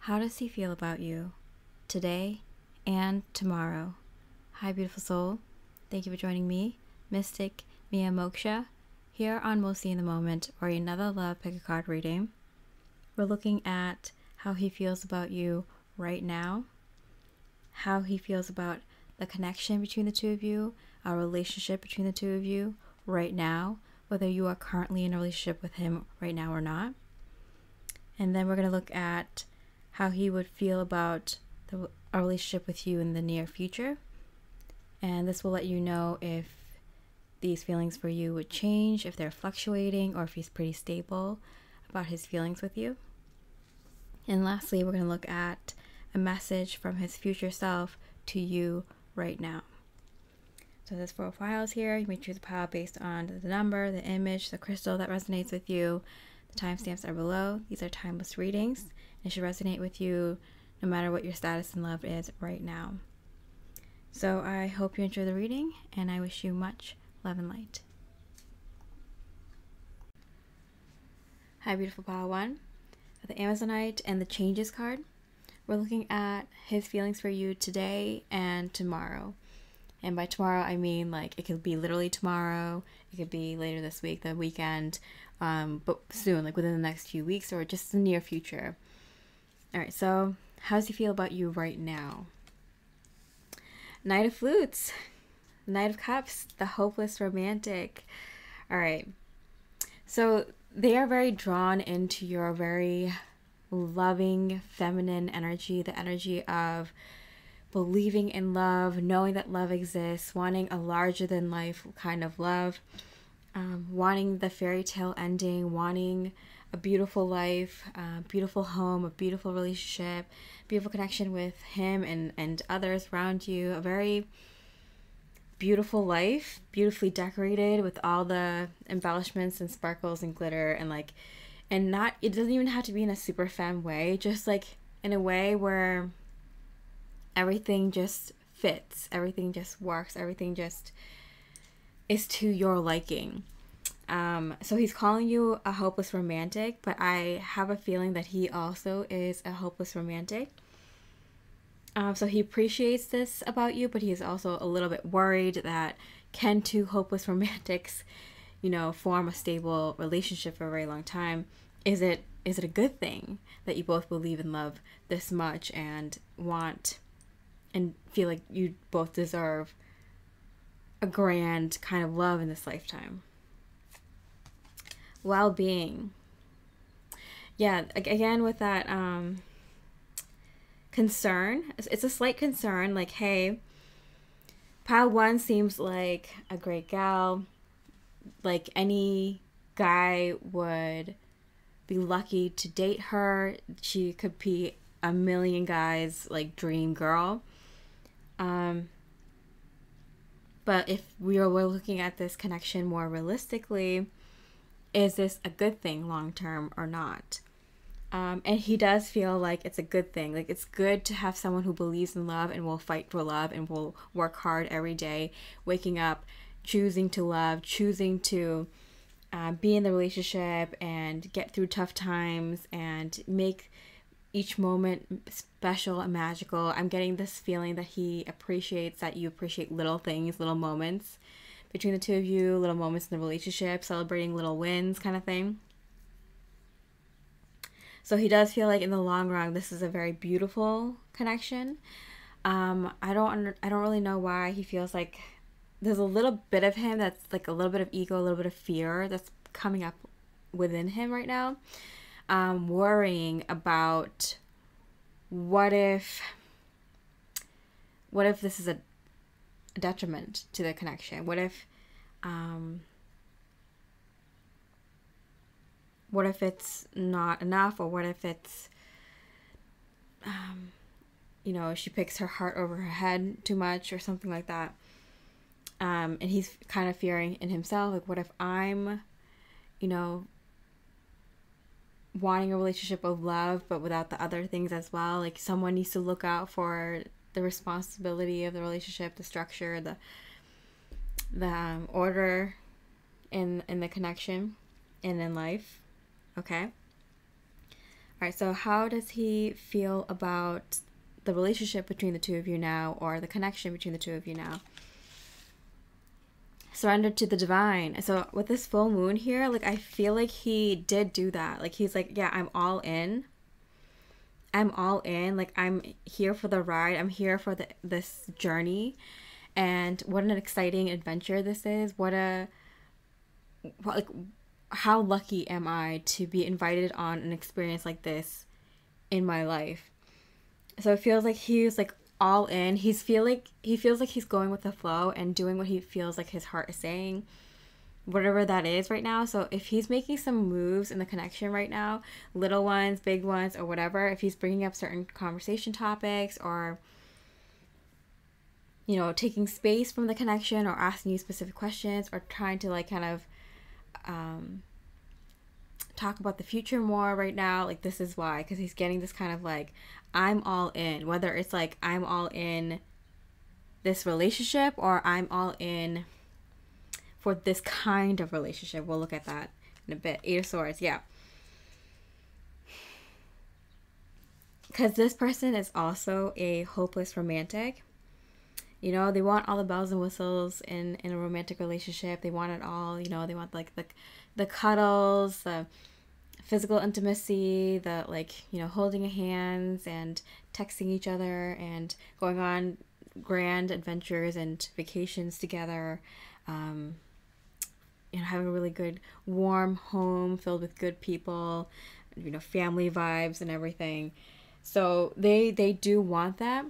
How does he feel about you today and tomorrow? Hi, beautiful soul. Thank you for joining me, Mystic Mia Moksha, here on Mostly in the Moment, or another love pick a card reading. We're looking at how he feels about you right now, how he feels about the connection between the two of you, a relationship between the two of you right now, whether you are currently in a relationship with him right now or not. And then we're going to look at how he would feel about a relationship with you in the near future. And this will let you know if these feelings for you would change, if they're fluctuating, or if he's pretty stable about his feelings with you. And lastly, we're going to look at a message from his future self to you right now. So there's 4 files here. You may choose a pile based on the number, the image, the crystal that resonates with you. The timestamps are below. These are timeless readings. It should resonate with you no matter what your status in love is right now. So I hope you enjoy the reading, and I wish you much love and light. Hi, beautiful pile 1. The Amazonite and the Changes card. We're looking at his feelings for you today and tomorrow. And by tomorrow, I mean like it could be literally tomorrow. It could be later this week, the weekend, but soon, like within the next few weeks or just the near future. All right, so how does he feel about you right now? Knight of Flutes, Knight of Cups, the hopeless romantic. All right, so they are very drawn into your very loving feminine energy, the energy of believing in love, knowing that love exists, wanting a larger than life kind of love, wanting the fairy tale ending, wanting a beautiful life, a beautiful home, a beautiful relationship, beautiful connection with him and others around you, a very beautiful life, beautifully decorated with all the embellishments and sparkles and glitter and not, it doesn't even have to be in a super femme way, just like in a way where everything just fits, everything just works, everything just is to your liking. So he's calling you a hopeless romantic, but I have a feeling that he also is a hopeless romantic. So he appreciates this about you, but he is also a little bit worried that can 2 hopeless romantics, form a stable relationship for a very long time? Is it a good thing that you both believe in love this much and want and feel like you both deserve a grand kind of love in this lifetime? Well-being. Yeah, again with that concern, it's a slight concern, like, hey, pile 1 seems like a great gal, like any guy would be lucky to date her. She could be a million guys like dream girl. But if we're looking at this connection more realistically, is this a good thing long term or not? And he does feel like it's a good thing. Like, it's good to have someone who believes in love and will fight for love and will work hard every day, waking up, choosing to love, choosing to be in the relationship and get through tough times and make each moment special and magical. I'm getting this feeling that he appreciates that you appreciate little things, little moments between the two of you, little moments in the relationship, celebrating little wins kind of thing. So he does feel like in the long run, this is a very beautiful connection. I don't really know why he feels like there's a little bit of him that's like a little bit of ego, a little bit of fear that's coming up within him right now. Worrying about what if this is a detriment to the connection? What if it's not enough, or what if it's she picks her heart over her head too much or something like that. And he's kind of fearing in himself, like, what if I'm wanting a relationship of love but without the other things as well? Like, someone needs to look out for the responsibility of the relationship, the structure, the order in the connection and in life. Okay. right, so how does he feel about the relationship between the two of you now, or the connection between the two of you now? Surrender to the divine. So with this full moon here, like, I feel like he did do that. Like, he's like, yeah, I'm all in. I'm all in. Like, I'm here for the ride. I'm here for this journey. And what an exciting adventure this is. Like, how lucky am I to be invited on an experience like this in my life? So it feels like he's like all in. He feels like he's going with the flow and doing what he feels like his heart is saying, whatever that is right now. So if he's making some moves in the connection right now, little ones, big ones, or whatever, if he's bringing up certain conversation topics, or, you know, taking space from the connection, or asking you specific questions, or trying to like kind of talk about the future more right now, like, this is why, because he's getting this kind of like, I'm all in, whether it's like I'm all in this relationship, or I'm all in for this kind of relationship. We'll look at that in a bit. 8 of Swords, yeah. Because this person is also a hopeless romantic. You know, they want all the bells and whistles in a romantic relationship. They want it all. You know, they want like the cuddles, the physical intimacy, the, like, you know, holding hands and texting each other and going on grand adventures and vacations together. You know, having a really good warm home filled with good people, you know, family vibes and everything. So they do want that.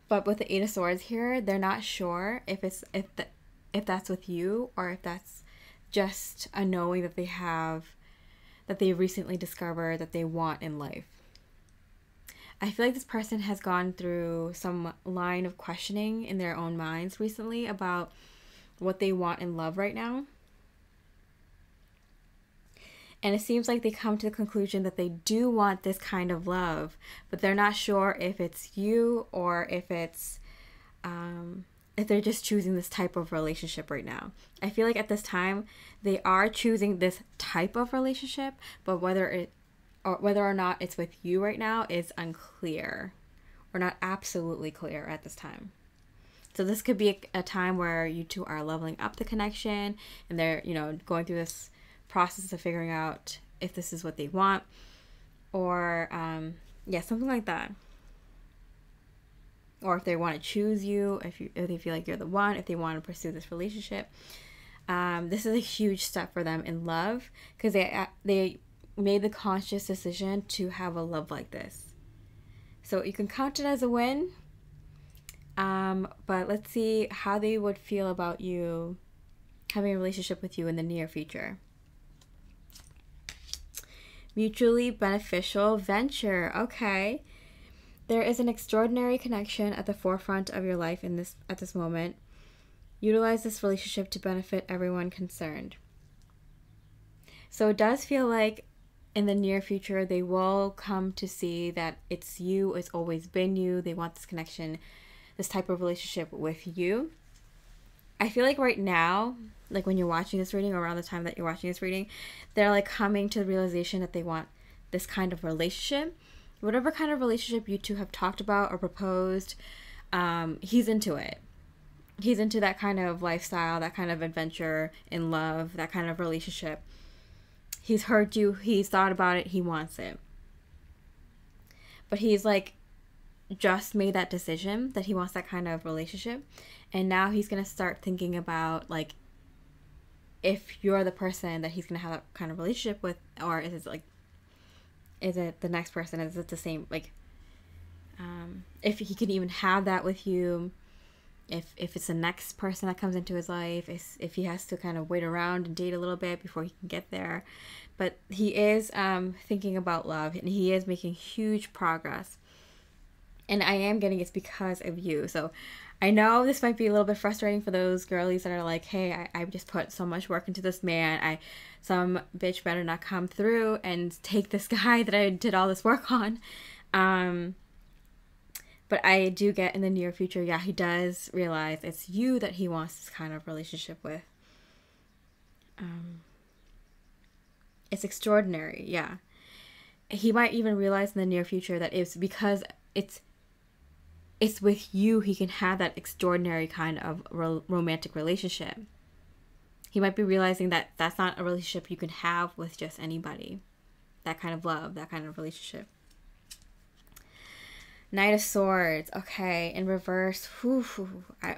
But with the 8 of Swords here, they're not sure if that's with you, or if that's just a knowing that they recently discovered that they want in life. I feel like this person has gone through some line of questioning in their own minds recently about what they want in love right now. And it seems like they come to the conclusion that they do want this kind of love, but they're not sure if it's you, or if it's if they're just choosing this type of relationship right now. I feel like at this time they are choosing this type of relationship, but whether or not it's with you right now is unclear, or not absolutely clear at this time. So this could be a time where you two are leveling up the connection, and they're, you know, going through this process of figuring out if this is what they want, or yeah, something like that. Or if they want to choose you, if they feel like you're the one, if they want to pursue this relationship. This is a huge step for them in love, because they made the conscious decision to have a love like this. So you can count it as a win. But let's see how they would feel about you having a relationship with you in the near future. Mutually beneficial venture. Okay. There is an extraordinary connection at the forefront of your life at this moment. Utilize this relationship to benefit everyone concerned. So it does feel like in the near future they will come to see that it's you, it's always been you. They want this connection, this type of relationship with you. I feel like right now, like when you're watching this reading, or around the time that you're watching this reading, they're like coming to the realization that they want this kind of relationship. Whatever kind of relationship you two have talked about or proposed, he's into it. He's into that kind of lifestyle, that kind of adventure in love, that kind of relationship. He's heard you, he's thought about it, he wants it. But he's like just made that decision that he wants that kind of relationship. And now he's going to start thinking about, like, if you're the person that he's going to have that kind of relationship with, or is it the next person? Is it the same, like, if he can even have that with you, if it's the next person that comes into his life, if he has to kind of wait around and date a little bit before he can get there. But he is thinking about love, and he is making huge progress. And I am getting it's because of you. So I know this might be a little bit frustrating for those girlies that are like, hey, I just put so much work into this man. Some bitch better not come through and take this guy that I did all this work on. But I do get in the near future, yeah, he does realize it's you that he wants this kind of relationship with. It's extraordinary, yeah. he might even realize in the near future that it's because it's with you he can have that extraordinary kind of romantic relationship. He might be realizing that that's not a relationship you can have with just anybody. That kind of love, that kind of relationship. Knight of Swords. Okay, in reverse.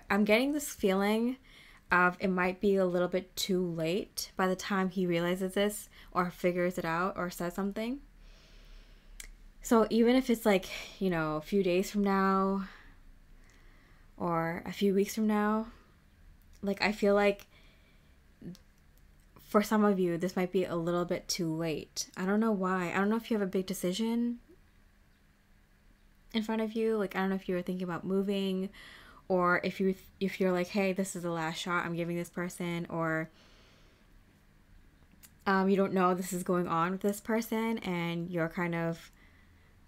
I'm getting this feeling of it might be a little bit too late by the time he realizes this or figures it out or says something. So even if it's like, you know, a few days from now or a few weeks from now, like I feel like for some of you, this might be a little bit too late. I don't know why. I don't know if you have a big decision in front of you. Like, I don't know if you were thinking about moving, or if you're like, hey, this is the last shot I'm giving this person, or you don't know this is going on with this person, and you're kind of,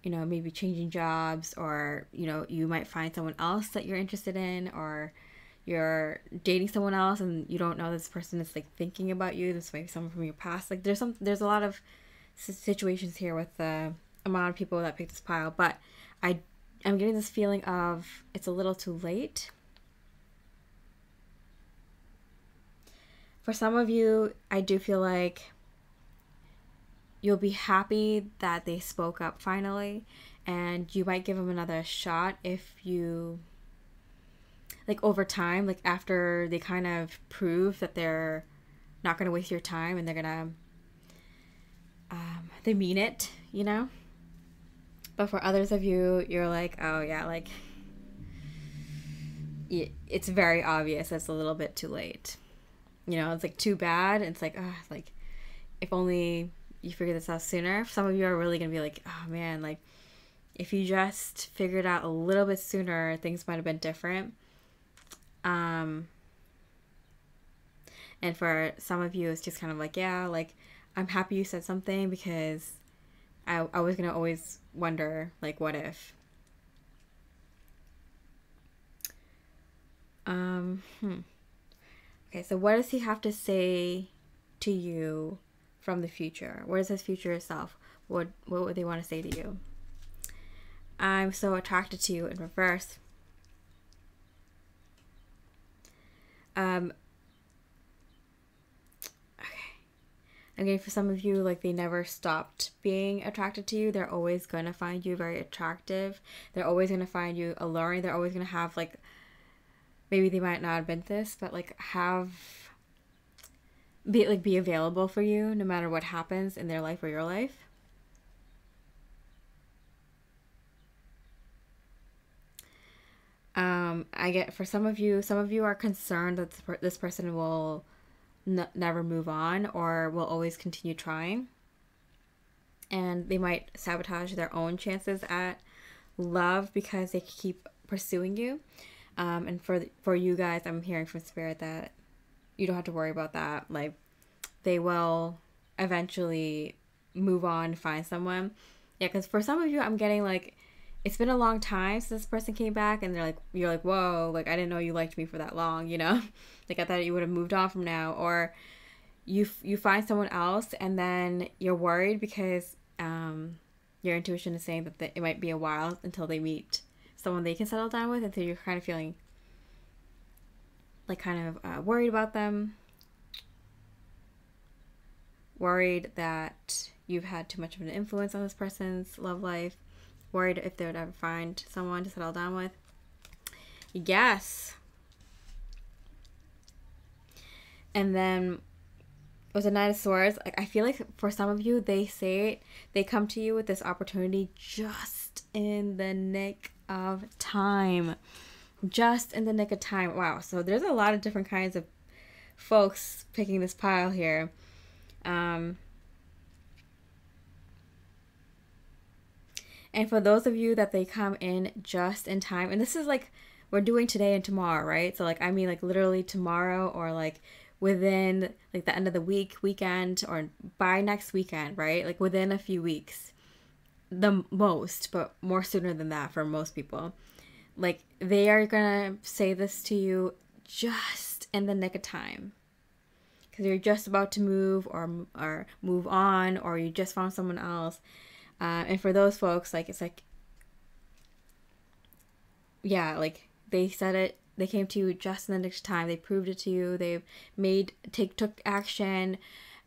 you know, maybe changing jobs, or, you know, you might find someone else that you're interested in, or you're dating someone else and you don't know this person is like thinking about you. This might be someone from your past. Like there's a lot of situations here with the amount of people that picked this pile, but I'm getting this feeling of it's a little too late. For some of you, I do feel like you'll be happy that they spoke up finally, and you might give them another shot if you, like, over time, like after they kind of prove that they're not going to waste your time and they're going to, they mean it, you know? But for others of you, you're like, oh yeah, like, it's very obvious it's a little bit too late. You know, it's like too bad. It's like, like, if only you figure this out sooner. Some of you are really going to be like, oh man, like, if you just figured out a little bit sooner, things might have been different. And for some of you, it's just kind of like, yeah, like, I'm happy you said something because I was going to always wonder, like, what if? Okay, so what does he have to say to you from the future? What is his future self? What would they want to say to you? I'm so attracted to you in reverse. Okay, for some of you, like, they never stopped being attracted to you. They're always going to find you very attractive. They're always going to find you alluring. They're always going to have, like, maybe they might not admit this, but, like, be available for you no matter what happens in their life or your life. I get, for some of you are concerned that this person will never move on or will always continue trying, and they might sabotage their own chances at love because they keep pursuing you. And for you guys, I'm hearing from Spirit that you don't have to worry about that. Like, they will eventually move on, find someone. Yeah, because for some of you, I'm getting, like, it's been a long time since this person came back, and you're like, whoa, like, I didn't know you liked me for that long, you know? Like, I thought you would have moved on from now. Or you find someone else, and then you're worried because your intuition is saying that it might be a while until they meet someone they can settle down with, and so you're kind of feeling like kind of worried about them, worried that you've had too much of an influence on this person's love life, worried if they would ever find someone to settle down with. Yes. And then with the Knight of Swords, like, I feel like for some of you, they come to you with this opportunity just in the nick of time. Just in the nick of time. Wow. So there's a lot of different kinds of folks picking this pile here. And for those of you that they come in just in time, and this is like, we're doing today and tomorrow, right? So, like, I mean, like, literally tomorrow, or like within, like, the end of the weekend, or by next weekend, right? Like, within a few weeks, the most, but more sooner than that for most people. Like, they are gonna say this to you just in the nick of time, because you're just about to move or move on, or you just found someone else. And for those folks, like, it's like, yeah, like they said it, they came to you just in the next time. They proved it to you. They've took action,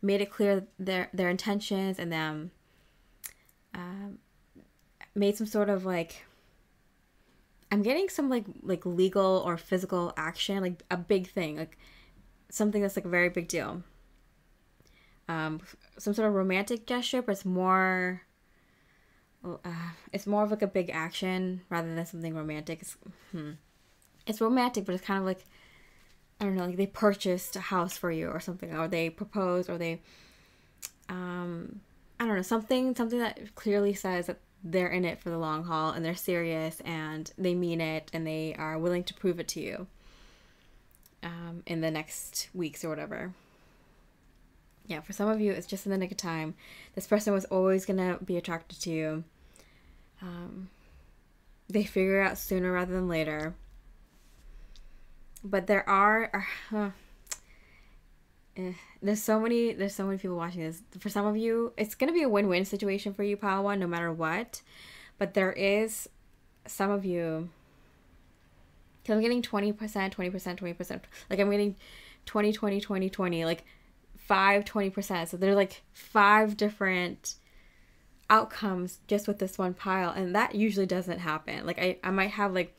made it clear their intentions, and then made some sort of like, I'm getting some like legal or physical action, like a big thing, like something that's like a very big deal. Some sort of romantic gesture, but it's more of like a big action rather than something romantic. It's romantic, but it's kind of like, I don't know, like they purchased a house for you or something, or they proposed, or they, I don't know, something that clearly says that they're in it for the long haul and they're serious and they mean it and they are willing to prove it to you in the next weeks or whatever. Yeah, for some of you, it's just in the nick of time. This person was always going to be attracted to you. They figure it out sooner rather than later. But there's so many people watching this. For some of you, it's going to be a win-win situation for you, Pile 1, no matter what. But there is some of you, because I'm getting 20%, 20%, 20%. Like I'm getting 20, 20, 20, 20, like 20%. So there's like 5 different outcomes just with this one pile. And that usually doesn't happen. Like I might have like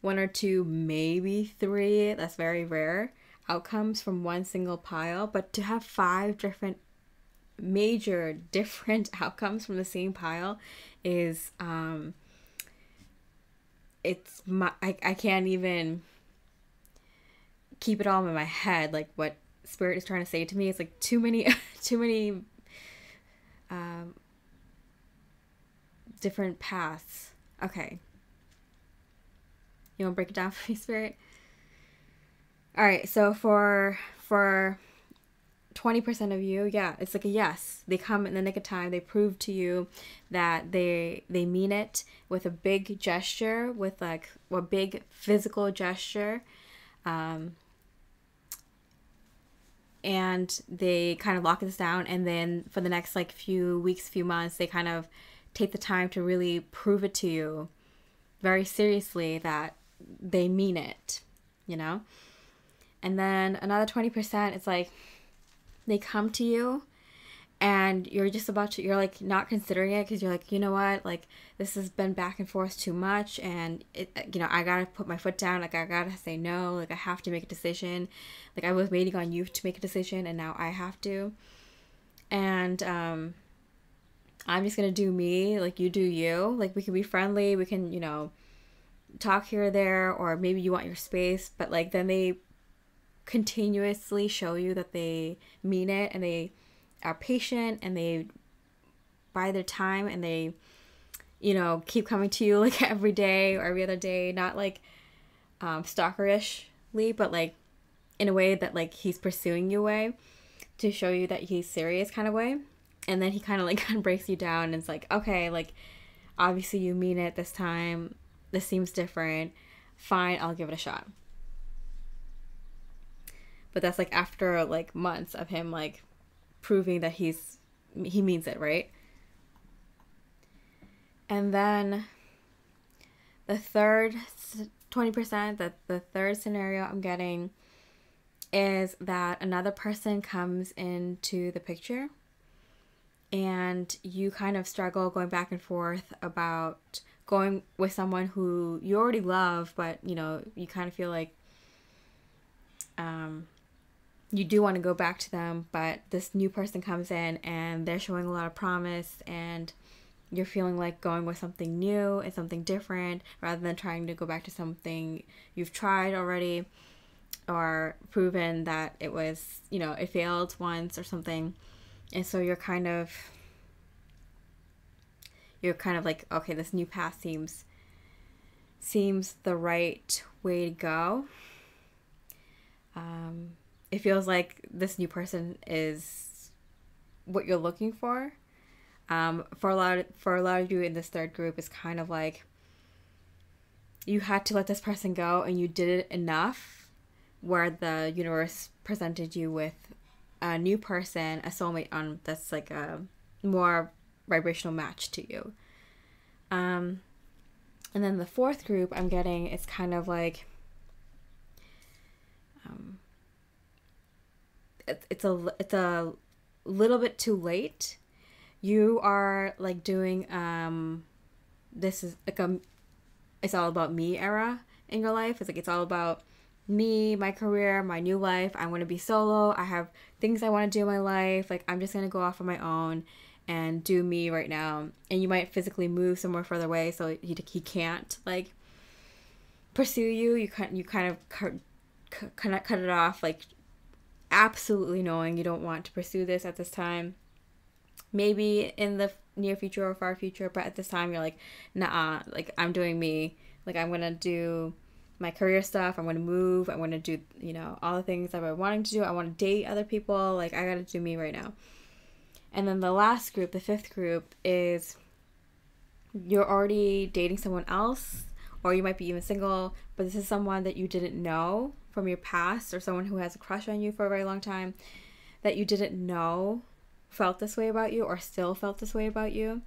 1 or 2, maybe 3. That's very rare outcomes from one single pile. But to have 5 different major different outcomes from the same pile is I can't even keep it all in my head, like what Spirit is trying to say to me. It's like too many different paths. Okay, you want to break it down for me, Spirit? All right, so for 20% of you, yeah, it's like a yes. They come in the nick of time. They prove to you that they mean it with a big gesture, with like a big physical gesture. And they kind of lock this down, and then for the next like few weeks, few months, they kind of take the time to really prove it to you very seriously that they mean it, you know? And then another 20%, it's like they come to you and you're just you're like not considering it because you're like, you know what, like this has been back and forth too much, and I gotta put my foot down, like I gotta say no, like I have to make a decision, like I was waiting on you to make a decision and now I have to, and I'm just gonna do me, like you do you, like we can be friendly, we can talk here or there, or maybe you want your space, but like then they continuously show you that they mean it and they are patient and they buy their time and they keep coming to you like every day or every other day, not like stalkerishly, but like in a way that like he's pursuing you way to show you that he's serious kind of way. And then he kind of breaks you down and it's like, okay, like obviously you mean it this time, this seems different, fine, I'll give it a shot. But that's like after like months of him like proving that he means it, right? And then the third 20%, the third scenario I'm getting is that another person comes into the picture and you kind of struggle going back and forth about going with someone who you already love, but you kind of feel like you do want to go back to them, but this new person comes in and they're showing a lot of promise and you're feeling like going with something new and something different rather than trying to go back to something you've tried already or proven that it was, it failed once or something. And so you're kind of like, okay, this new path seems the right way to go. It feels like this new person is what you're looking for. For a lot of you in this third group, is kind of like you had to let this person go and you did it enough where the universe presented you with a new person, a soulmate that's like a more vibrational match to you. And then the fourth group I'm getting is kind of like, it's a little bit too late. You are like doing this is like it's all about me era in your life. It's like it's all about me, my career, my new life. I want to be solo. I have things I want to do in my life. Like I'm just gonna go off on my own and do me right now. And you might physically move somewhere further away, so he can't like pursue you. You kind of cut it off, like absolutely knowing you don't want to pursue this at this time. Maybe in the near future or far future, but at this time you're like, nah, like I'm doing me. Like I'm gonna do my career stuff. I'm gonna move. I want to do, you know, all the things that I've been wanting to do. I want to date other people. Like I gotta do me right now. And then the last group, the fifth group, is you're already dating someone else, or you might be even single, but this is someone that you didn't know from your past, or someone who has a crush on you for a very long time that you didn't know felt this way about you or still felt this way about you.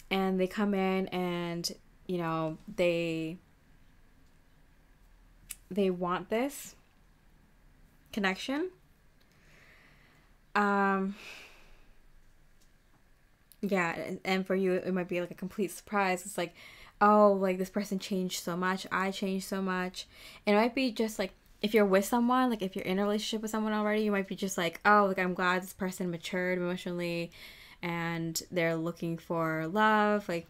And they come in and, you know, they want this connection. Yeah, and for you it might be like a complete surprise. It's like, oh, like this person changed so much, I changed so much. And it might be just like, if you're with someone, like if you're in a relationship with someone already, you might be just like, oh, like I'm glad this person matured emotionally and they're looking for love. Like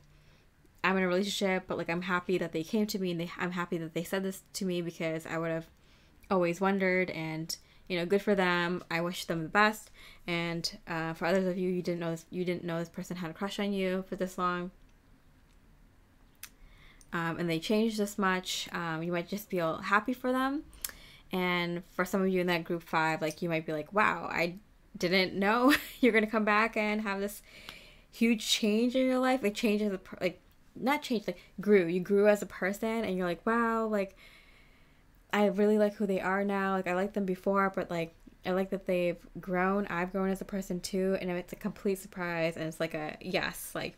I'm in a relationship, but like I'm happy that they came to me, and I'm happy that they said this to me because I would have always wondered, and you know, good for them. I wish them the best. And for others of you, you didn't know this person had a crush on you for this long. And they changed this much. You might just feel happy for them. And for some of you in that group 5, like you might be like, wow, I didn't know you're going to come back and have this huge change in your life. Like change as not change, like you grew as a person, and you're like, wow, like I really like who they are now. Like I liked them before, but like I like that they've grown. I've grown as a person too. And it's a complete surprise. And it's like a, yes, like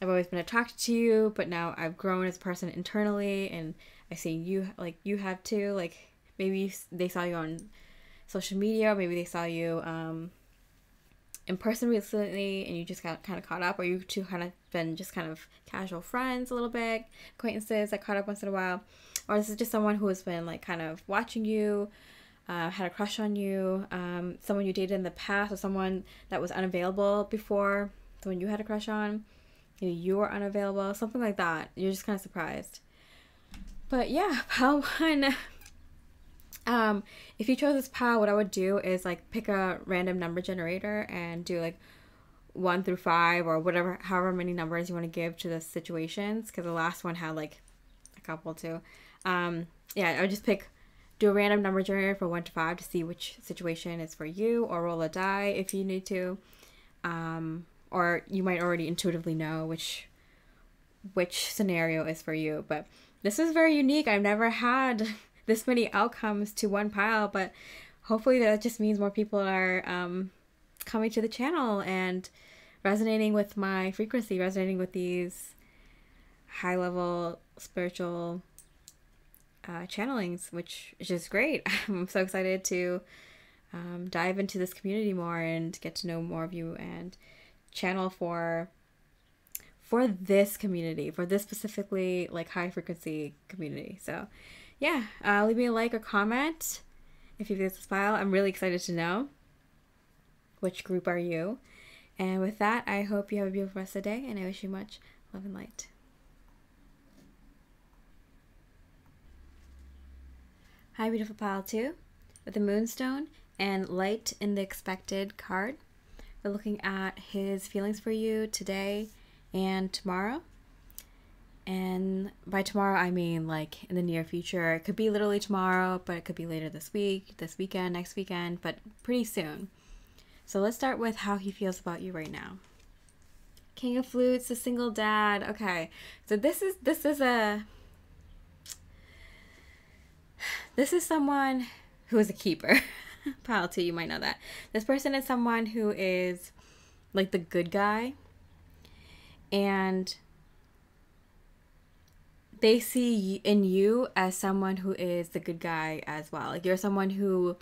I've always been attracted to you, but now I've grown as a person internally, and I see you, like you have too. Like maybe they saw you on social media, or maybe they saw you in person recently, and you just got kind of caught up, or you two kind of been just kind of casual friends a little bit, acquaintances that caught up once in a while. Or this is just someone who has been like kind of watching you, had a crush on you, someone you dated in the past, or someone that was unavailable before, someone you had a crush on. You were unavailable, something like that. You're just kind of surprised. But yeah, pile 1. If you chose this pile, what I would do is like pick a random number generator and do like 1 through 5 or whatever, however many numbers you want to give to the situations, because the last one had like a couple too. Yeah, I would just do a random number generator for 1 to 5 to see which situation is for you, or roll a die if you need to. Or you might already intuitively know which scenario is for you. But this is very unique. I've never had this many outcomes to one pile, but hopefully that just means more people are coming to the channel and resonating with my frequency, resonating with these high-level spiritual channelings, which is just great. I'm so excited to dive into this community more and get to know more of you and channel for this community, for this specifically like high frequency community. So yeah, leave me a like or comment if you visit this file. I'm really excited to know which group are you. And with that, I hope you have a beautiful rest of the day, and I wish you much love and light. Hi, beautiful pile 2 with the Moonstone and Light in the Expected card. We're looking at his feelings for you today and tomorrow. And by tomorrow, I mean like in the near future. It could be literally tomorrow, but it could be later this week, this weekend, next weekend, but pretty soon. So let's start with how he feels about you right now. King of Flutes, the single dad. Okay, so this is someone who is a keeper. Pile 2, you might know that. This person is someone who is like the good guy And they see in you as someone who is the good guy as well. Like, you're someone who,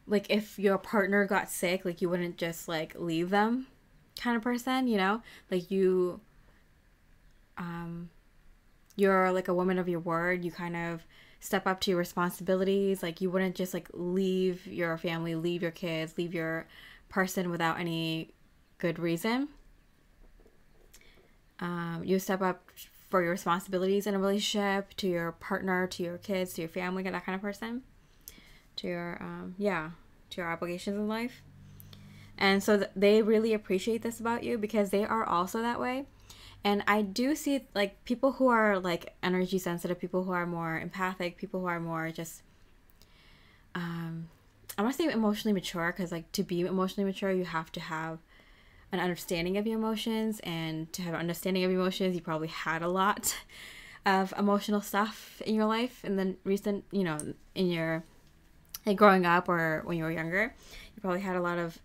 like, if your partner got sick, like, you wouldn't just, like, leave them kind of person, you know? Like, you're, like, a woman of your word. You kind of step up to your responsibilities. Like, you wouldn't just, like, leave your family, leave your kids, leave your person without any good reason. You step up for your responsibilities in a relationship, to your partner, to your kids, to your family, that kind of person, to your to your obligations in life. And so they really appreciate this about you because they are also that way. And I do see, like, people who are, like, energy sensitive, people who are more empathic, people who are more just I want to say emotionally mature, because, like, to be emotionally mature, you have to have an understanding of your emotions, and to have an understanding of your emotions, you probably had a lot of emotional stuff in your life in the recent, you know, in your, like, growing up or when you were younger. You probably had a lot of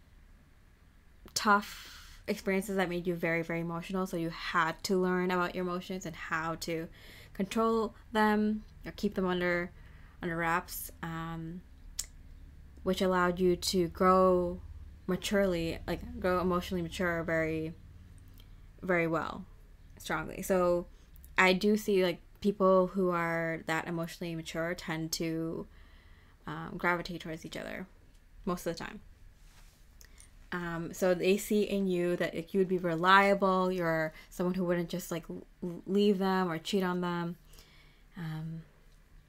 tough experiences that made you very, very emotional, so you had to learn about your emotions and how to control them or keep them under wraps, which allowed you to grow maturely, like, grow emotionally mature very, very well, strongly. So I do see, like, people who are that emotionally mature tend to gravitate towards each other most of the time. So they see in you that, like, you would be reliable. You're someone who wouldn't just, like, leave them or cheat on them.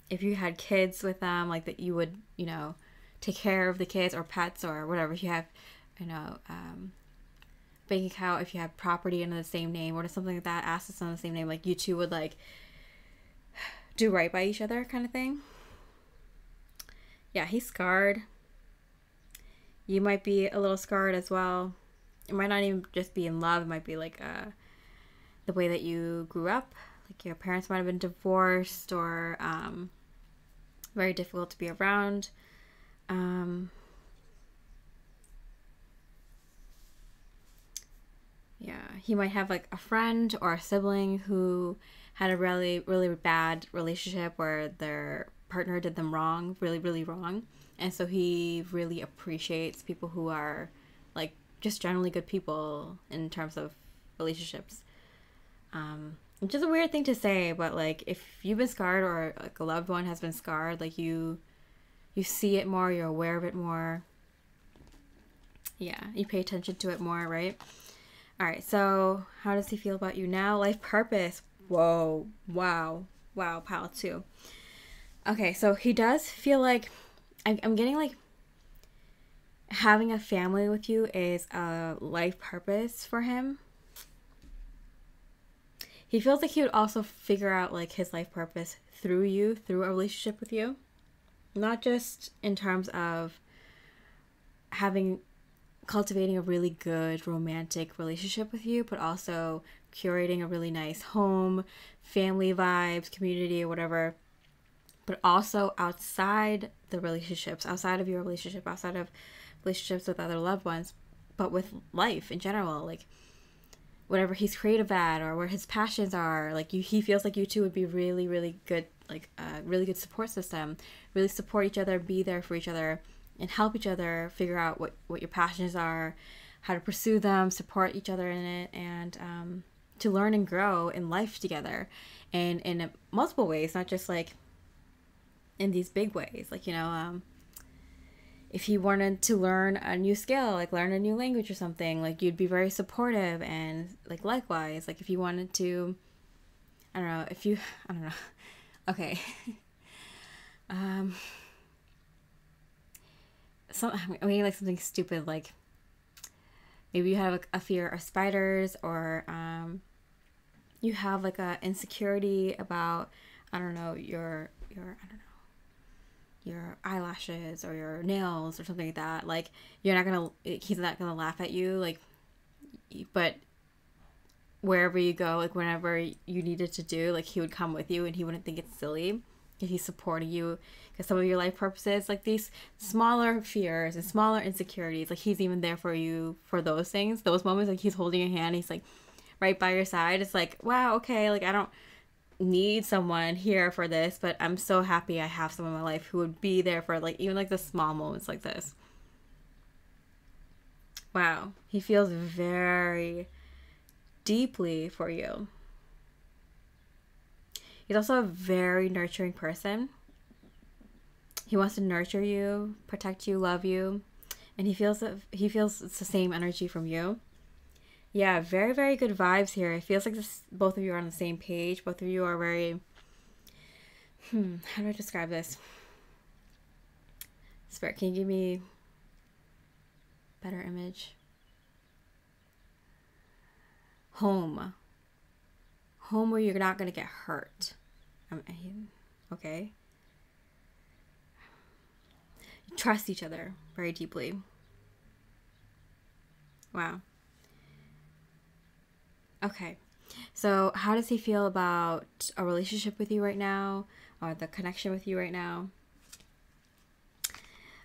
If you had kids with them, like, that you would, you know, take care of the kids or pets or whatever. If you have, you know, bank account, if you have property under the same name or something like that, assets on the same name, like, you two would, like, do right by each other kind of thing. Yeah, he's scarred. You might be a little scarred as well. It might not even just be in love. It might be, like, the way that you grew up. Like, your parents might have been divorced or very difficult to be around. Yeah, he might have, like, a friend or a sibling who had a really, really bad relationship where their partner did them wrong, really, really wrong. And so he really appreciates people who are, like, just generally good people in terms of relationships. Which is a weird thing to say, but, like, if you've been scarred or, like, a loved one has been scarred, like, you see it more, you're aware of it more. Yeah, you pay attention to it more, right? All right, so how does he feel about you now? Life purpose. Whoa, wow, pile 2. Okay, so he does feel like, I'm getting, like, having a family with you is a life purpose for him. He feels like he would also figure out, like, his life purpose through you, through a relationship with you. Not just in terms of cultivating a really good romantic relationship with you, but also curating a really nice home, family vibes, community, or whatever. But also outside the relationships, outside of your relationship, outside of relationships with other loved ones, but with life in general, like, whatever he's creative at or where his passions are, like, he feels like you two would be really, really good, like, a really good support system, really support each other, be there for each other, and help each other figure out what your passions are, how to pursue them, support each other in it, and to learn and grow in life together, and in multiple ways, not just, like, in these big ways. Like, you know, if you wanted to learn a new skill, like learn a new language or something, like, you'd be very supportive. And, like, likewise, like, if you wanted to, I don't know. Okay. Maybe, like, something stupid, like, maybe you have, like, a fear of spiders, or you have, like, a insecurity about, I don't know, your eyelashes or your nails or something like that. Like, he's not gonna laugh at you, like, but wherever you go, like, whenever you needed to do, like, he would come with you and he wouldn't think it's silly. He's supporting you because some of your life purposes, like these smaller fears and smaller insecurities, like he's even there for you for those things, those moments. Like he's holding your hand, he's like right by your side. It's like, wow, okay, like I don't need someone here for this, but I'm so happy I have someone in my life who would be there for like even like the small moments like this. Wow, he feels very deeply for you. He's also a very nurturing person. He wants to nurture you, protect you, love you, and he feels it's the same energy from you. Yeah, very, very good vibes here. It feels like both of you are on the same page. Both of you are very, how do I describe this? Spirit, can you give me a better image? Home. Home where you're not going to get hurt. Okay. You trust each other very deeply. Wow. Okay. So how does he feel about a relationship with you right now, or the connection with you right now?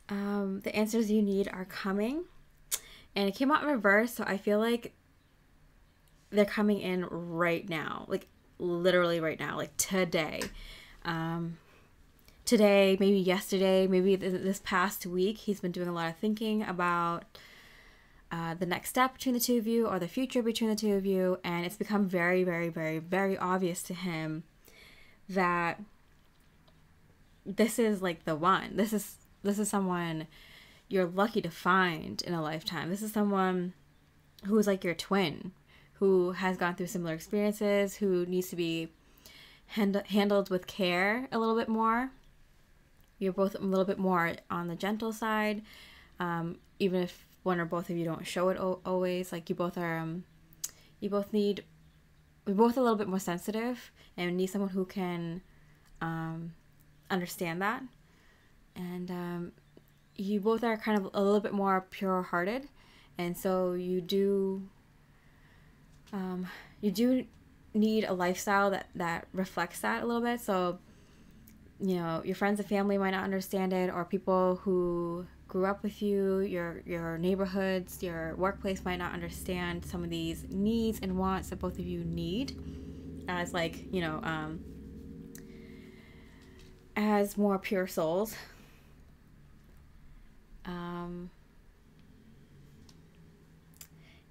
The answers you need are coming. And it came out in reverse, so I feel like they're coming in right now. Like literally right now, like today. Today, maybe yesterday, maybe this past week, he's been doing a lot of thinking about the next step between the two of you, or the future between the two of you, and it's become very, very, very, very obvious to him that this is like the one. This is someone you're lucky to find in a lifetime. This is someone who is like your twin, who has gone through similar experiences, who needs to be handled with care a little bit more. You're both a little bit more on the gentle side, even if one or both of you don't show it always. Like you both are, we're both a little bit more sensitive and need someone who can understand that. And you both are kind of a little bit more pure-hearted, and so you do need a lifestyle that reflects that a little bit. So, you know, your friends and family might not understand it, or people who grew up with you, your neighborhoods, your workplace might not understand some of these needs and wants that both of you need as, like, you know, as more pure souls.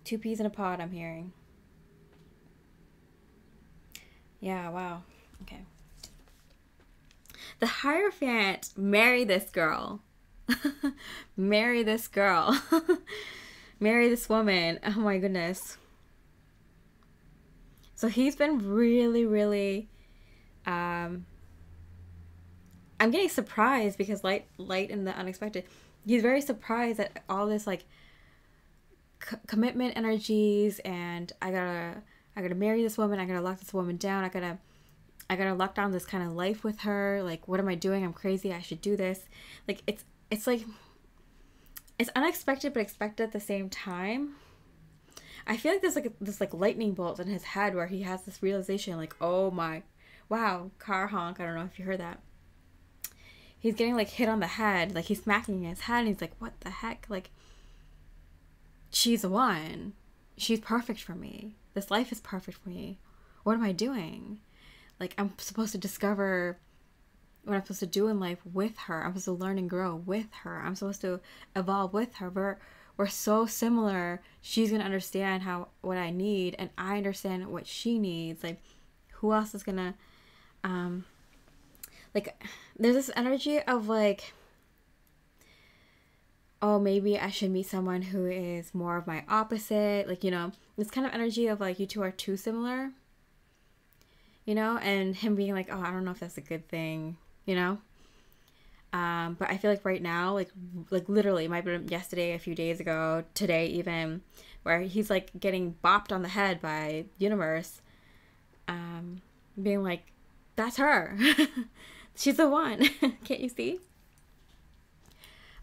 Two peas in a pod, I'm hearing. Yeah, wow. Okay. The Hierophant, marry this girl. Marry this girl. Marry this woman. Oh my goodness. So he's been really, really, I'm getting surprised because light in the unexpected. He's very surprised at all this like commitment energies, and I gotta marry this woman. I gotta lock this woman down. I gotta lock down this kind of life with her. Like, what am I doing? I'm crazy. I should do this. Like, it's like, it's unexpected but expected at the same time. I feel like there's like this like lightning bolt in his head where he has this realization, like, oh my, wow, car honk. I don't know if you heard that. He's getting like hit on the head, like he's smacking his head, and he's like, what the heck? Like, she's the one. She's perfect for me. This life is perfect for me. What am I doing? Like, I'm supposed to discover what I'm supposed to do in life with her. I'm supposed to learn and grow with her. I'm supposed to evolve with her. We're so similar. She's gonna understand what I need, and I understand what she needs. Like, who else is gonna like, there's this energy of like, oh, maybe I should meet someone who is more of my opposite. Like, you know, this kind of energy of like, you two are too similar, you know, and him being like, oh, I don't know if that's a good thing, you know. But I feel like right now, like literally, it might have been yesterday, a few days ago, today even, where he's like getting bopped on the head by universe, being like, that's her. She's the one. Can't you see?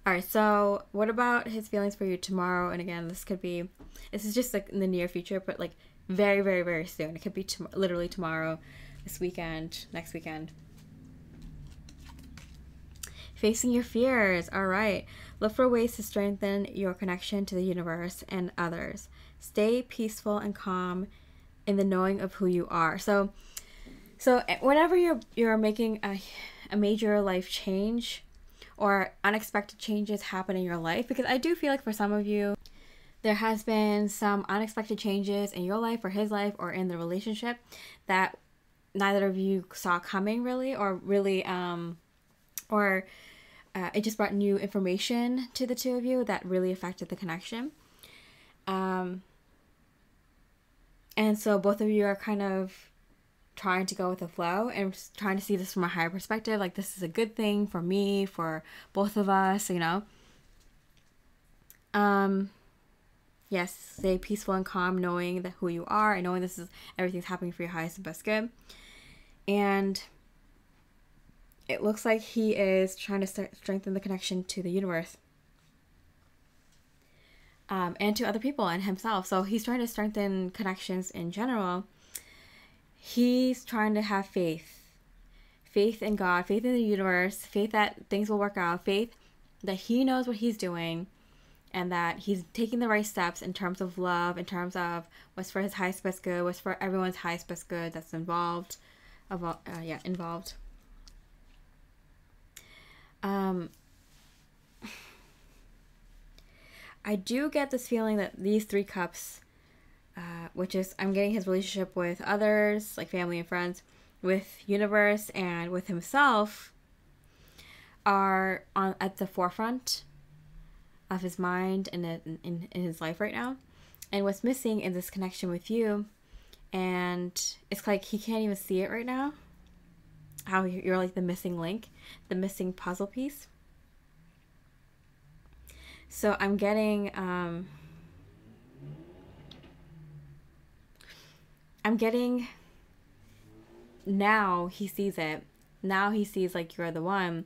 All right, so what about his feelings for you tomorrow? And again, this is just like in the near future, but like very, very, very soon. It could be literally tomorrow, this weekend, next weekend. Facing your fears. All right. Look for ways to strengthen your connection to the universe and others. Stay peaceful and calm in the knowing of who you are. So whenever you're making a major life change or unexpected changes happen in your life, because I do feel like for some of you, there has been some unexpected changes in your life or his life or in the relationship that neither of you saw coming really, or it just brought new information to the two of you that really affected the connection. And so both of you are kind of trying to go with the flow and trying to see this from a higher perspective. Like, this is a good thing for me, for both of us, you know. Yes, stay peaceful and calm, knowing that who you are and knowing everything's happening for your highest and best good. And it looks like he is trying to strengthen the connection to the universe, and to other people and himself. So he's trying to strengthen connections in general. He's trying to have faith in God, faith in the universe, faith that things will work out, faith that he knows what he's doing, and that he's taking the right steps in terms of love, in terms of what's for his highest best good, what's for everyone's highest best good that's involved. I do get this feeling that these 3 cups, which is, I'm getting his relationship with others, like family and friends, with universe, and with himself, are at the forefront of his mind and in his life right now. And what's missing is this connection with you, and it's like he can't even see it right now, how you're like the missing link, the missing puzzle piece. So I'm getting now he sees it. Now he sees like you're the one.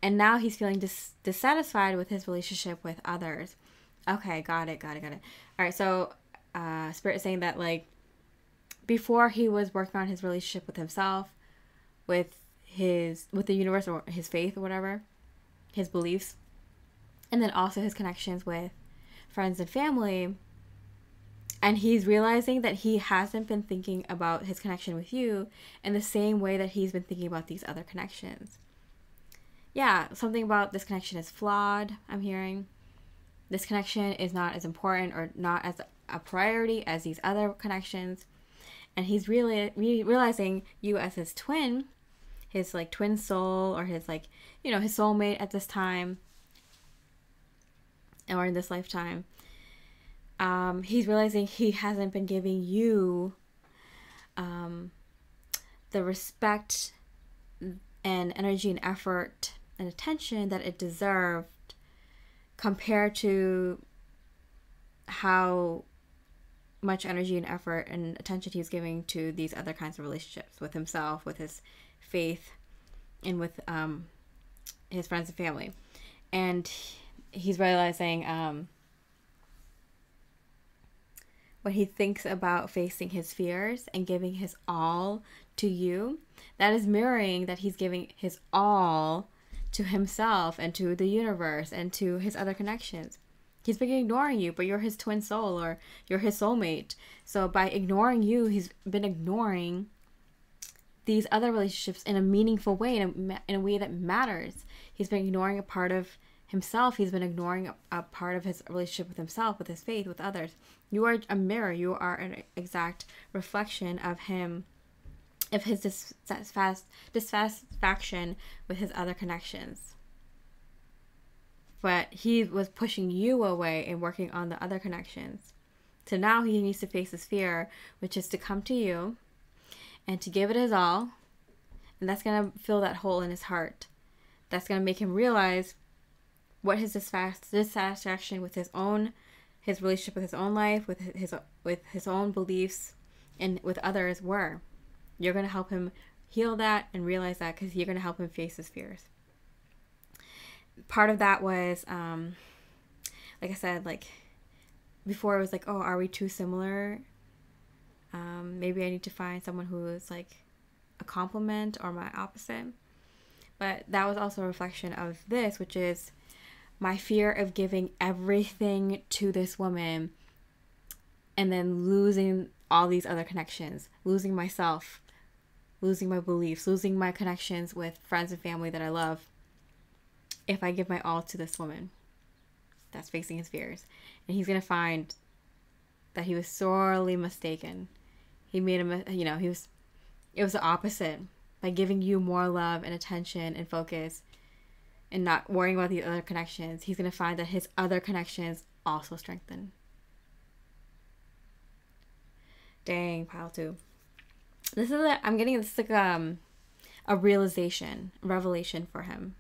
And now he's feeling dissatisfied with his relationship with others. Okay, got it. All right, so Spirit is saying that, like, before he was working on his relationship with himself, with the universe, or his faith, or whatever, his beliefs, and then also his connections with friends and family. And he's realizing that he hasn't been thinking about his connection with you in the same way that he's been thinking about these other connections. Yeah, something about this connection is flawed, I'm hearing. This connection is not as important or not as a priority as these other connections. And he's really realizing you as his twin, his like twin soul, or his like, you know, his soulmate at this time, or in this lifetime. He's realizing he hasn't been giving you the respect and energy and effort and attention that it deserved, compared to how much energy and effort and attention he's giving to these other kinds of relationships with himself, with his faith, and with his friends and family. And he's realizing when he thinks about facing his fears and giving his all to you, that is mirroring that he's giving his all to himself and to the universe and to his other connections. He's been ignoring you, but you're his twin soul, or you're his soulmate. So by ignoring you, he's been ignoring these other relationships in a meaningful way, in a way that matters. He's been ignoring a part of himself. He's been ignoring a part of his relationship with himself, with his faith, with others. You are a mirror. You are an exact reflection of him, of his dissatisfaction with his other connections. But he was pushing you away and working on the other connections. So now he needs to face his fear, which is to come to you and to give it his all. And that's going to fill that hole in his heart. That's going to make him realize what his dissatisfaction with his relationship with his own life, with his own beliefs, and with others were. You're going to help him heal that and realize that, because you're going to help him face his fears. Part of that was, like I said, like before it was like, oh, are we too similar? Maybe I need to find someone who is like a complement or my opposite. But that was also a reflection of this, which is my fear of giving everything to this woman and then losing all these other connections, losing myself, losing my beliefs, losing my connections with friends and family that I love if I give my all to this woman that's facing his fears. And he's going to find that he was sorely mistaken. He made him, it was the opposite. By giving you more love and attention and focus and not worrying about these other connections, he's going to find that his other connections also strengthen. Dang, pile 2. I'm getting this like a revelation for him.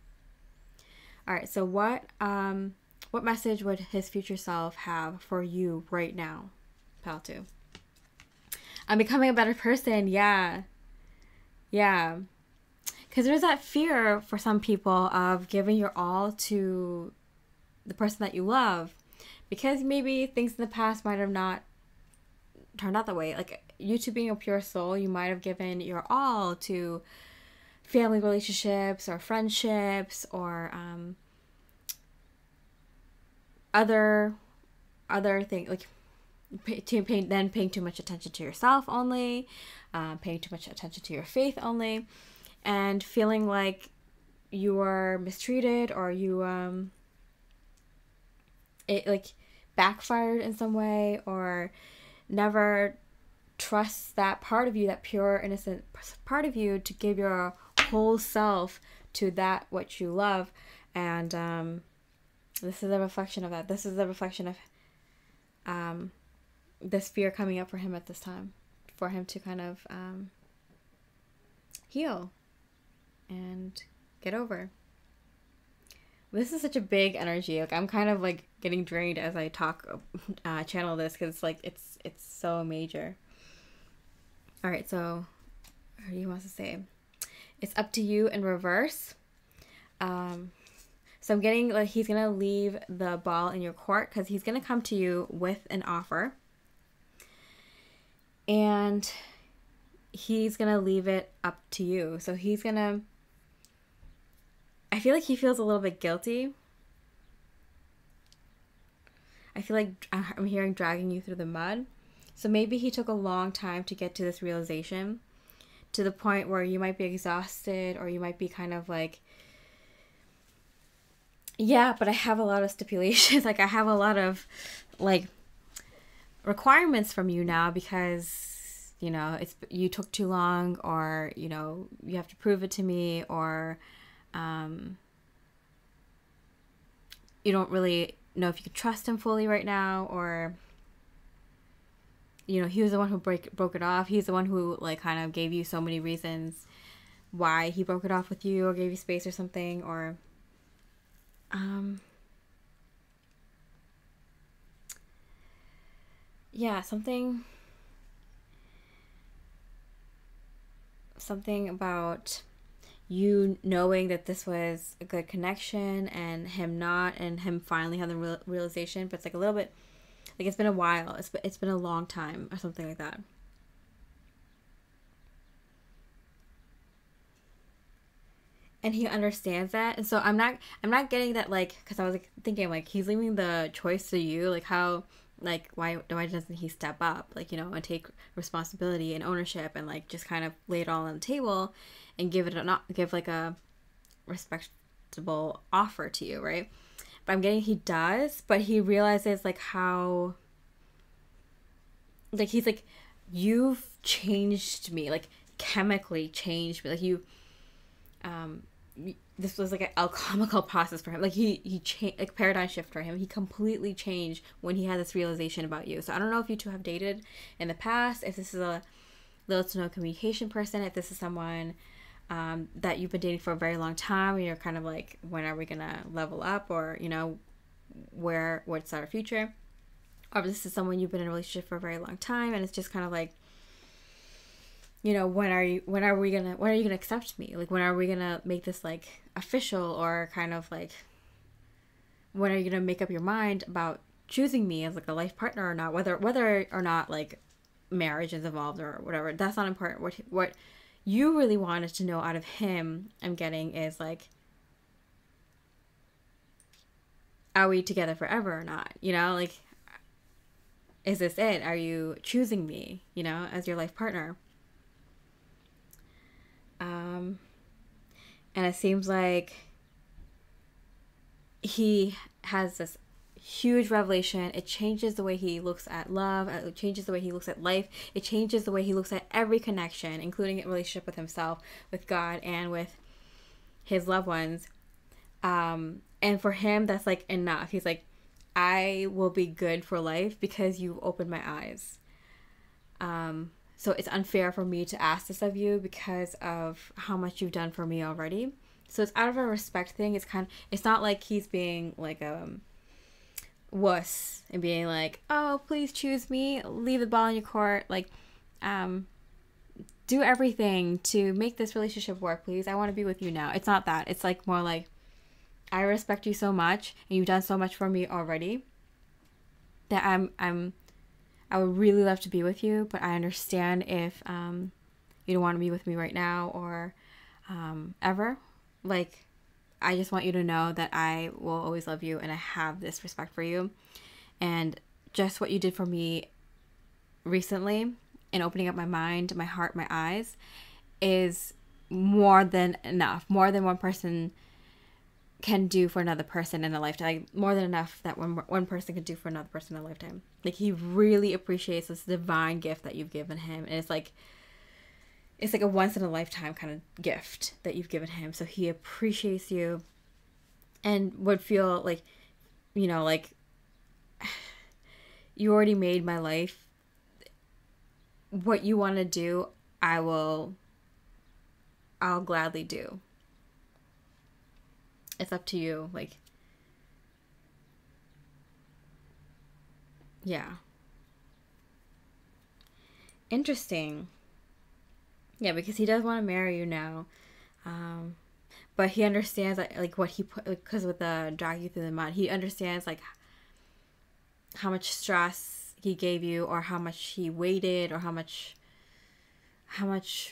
All right, so what message would his future self have for you right now, pile 2? I'm becoming a better person. Yeah. Because there's that fear for some people of giving your all to the person that you love, because maybe things in the past might have not turned out that way. Like you two being a pure soul, you might have given your all to family relationships or friendships or other things, like paying too much attention to yourself only, paying too much attention to your faith only, and feeling like you were mistreated or you it like backfired in some way, or never trust that part of you, that pure innocent part of you, to give your whole self to that what you love. And this is a reflection of that. This is a reflection of this fear coming up for him at this time, for him to kind of heal and get over. This is such a big energy. Like I'm kind of like getting drained as I talk, channel this, because it's like it's so major. All right, so he wants to say, it's up to you in reverse. So I'm getting like he's gonna leave the ball in your court, because he's gonna come to you with an offer. And he's going to leave it up to you. So he's going to... I feel like he feels a little bit guilty. I feel like I'm hearing dragging you through the mud. So maybe he took a long time to get to this realization, to the point where you might be exhausted, or you might be kind of like, yeah, but I have a lot of stipulations. Like I have a lot of like requirements from you now, because you took too long, or you have to prove it to me, or you don't really know if you could trust him fully right now, or he was the one who broke it off. He's the one who like kind of gave you so many reasons why he broke it off with you, or gave you space or something, or yeah, something about you knowing that this was a good connection, and him not, and him finally having the realization. But it's like a little bit, like it's been a while. It's been a long time, or something like that. And he understands that. And so I'm not getting that, like, because I was like thinking like he's leaving the choice to you, like how, like why doesn't he step up, like and take responsibility and ownership, and like just kind of lay it all on the table and give like a respectable offer to you, right? But I'm getting he does, but he realizes like how, like he's like, you've changed me, like chemically changed me, like you this was like an alchemical process for him. Like he changed, like paradigm shift for him. He completely changed when he had this realization about you. So I don't know if you two have dated in the past, if this is a little to no communication person, if this is someone that you've been dating for a very long time, and you're kind of like, when are we gonna level up, or what's our future, or if this is someone you've been in a relationship for a very long time, and it's just kind of like, when are you gonna accept me? Like, when are we gonna make this like official, or kind of like, when are you gonna make up your mind about choosing me as like a life partner or not? Whether or not like marriage is involved or whatever, that's not important. What you really wanted to know out of him, I'm getting, is like, are we together forever or not? You know, like, is this it? Are you choosing me, you know, as your life partner? And it seems like he has this huge revelation. It changes the way he looks at love. It changes the way he looks at life. It changes the way he looks at every connection, including a relationship with himself, with God, and with his loved ones. And for him, that's like enough. He's like, I will be good for life because you've opened my eyes. So it's unfair for me to ask this of you because of how much you've done for me already. So it's out of a respect thing. It's not like he's being like a wuss and being like, oh, please choose me, leave the ball in your court, like, do everything to make this relationship work, please. I want to be with you now. It's not that. It's like more like, I respect you so much and you've done so much for me already that I would really love to be with you, but I understand if you don't want to be with me right now or ever. Like, I just want you to know that I will always love you and I have this respect for you. And just what you did for me recently in opening up my mind, my heart, my eyes is more than enough. More than one person can do for another person in a lifetime. Like, more than enough that one person can do for another person in a lifetime. Like, he really appreciates this divine gift that you've given him. And it's like a once in a lifetime kind of gift that you've given him. So he appreciates you and would feel like, you know, like, you already made my life. What you want to do, I'll gladly do. It's up to you. Like, yeah. Interesting. Yeah, because he does want to marry you now. But he understands, like what he put, because with the drag you through the mud, he understands, like, how much stress he gave you, or how much he waited, or how much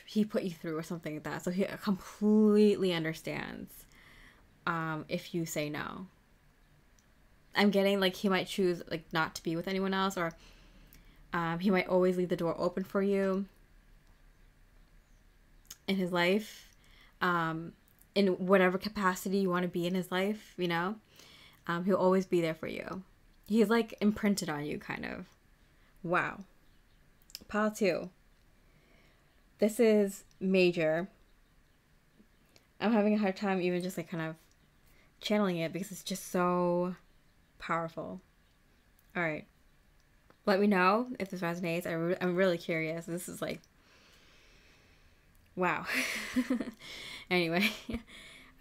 he put you through, or something like that. So he completely understands if you say no. I'm getting, like, he might choose, like, not to be with anyone else, or he might always leave the door open for you in his life, in whatever capacity you want to be in his life, you know. He'll always be there for you. He's, like, imprinted on you, kind of. Wow. Pile 2. This is major. I'm having a hard time even just, like, kind of channeling it because it's just so powerful. All right. Let me know if this resonates. I'm really curious. This is like, wow. Anyway,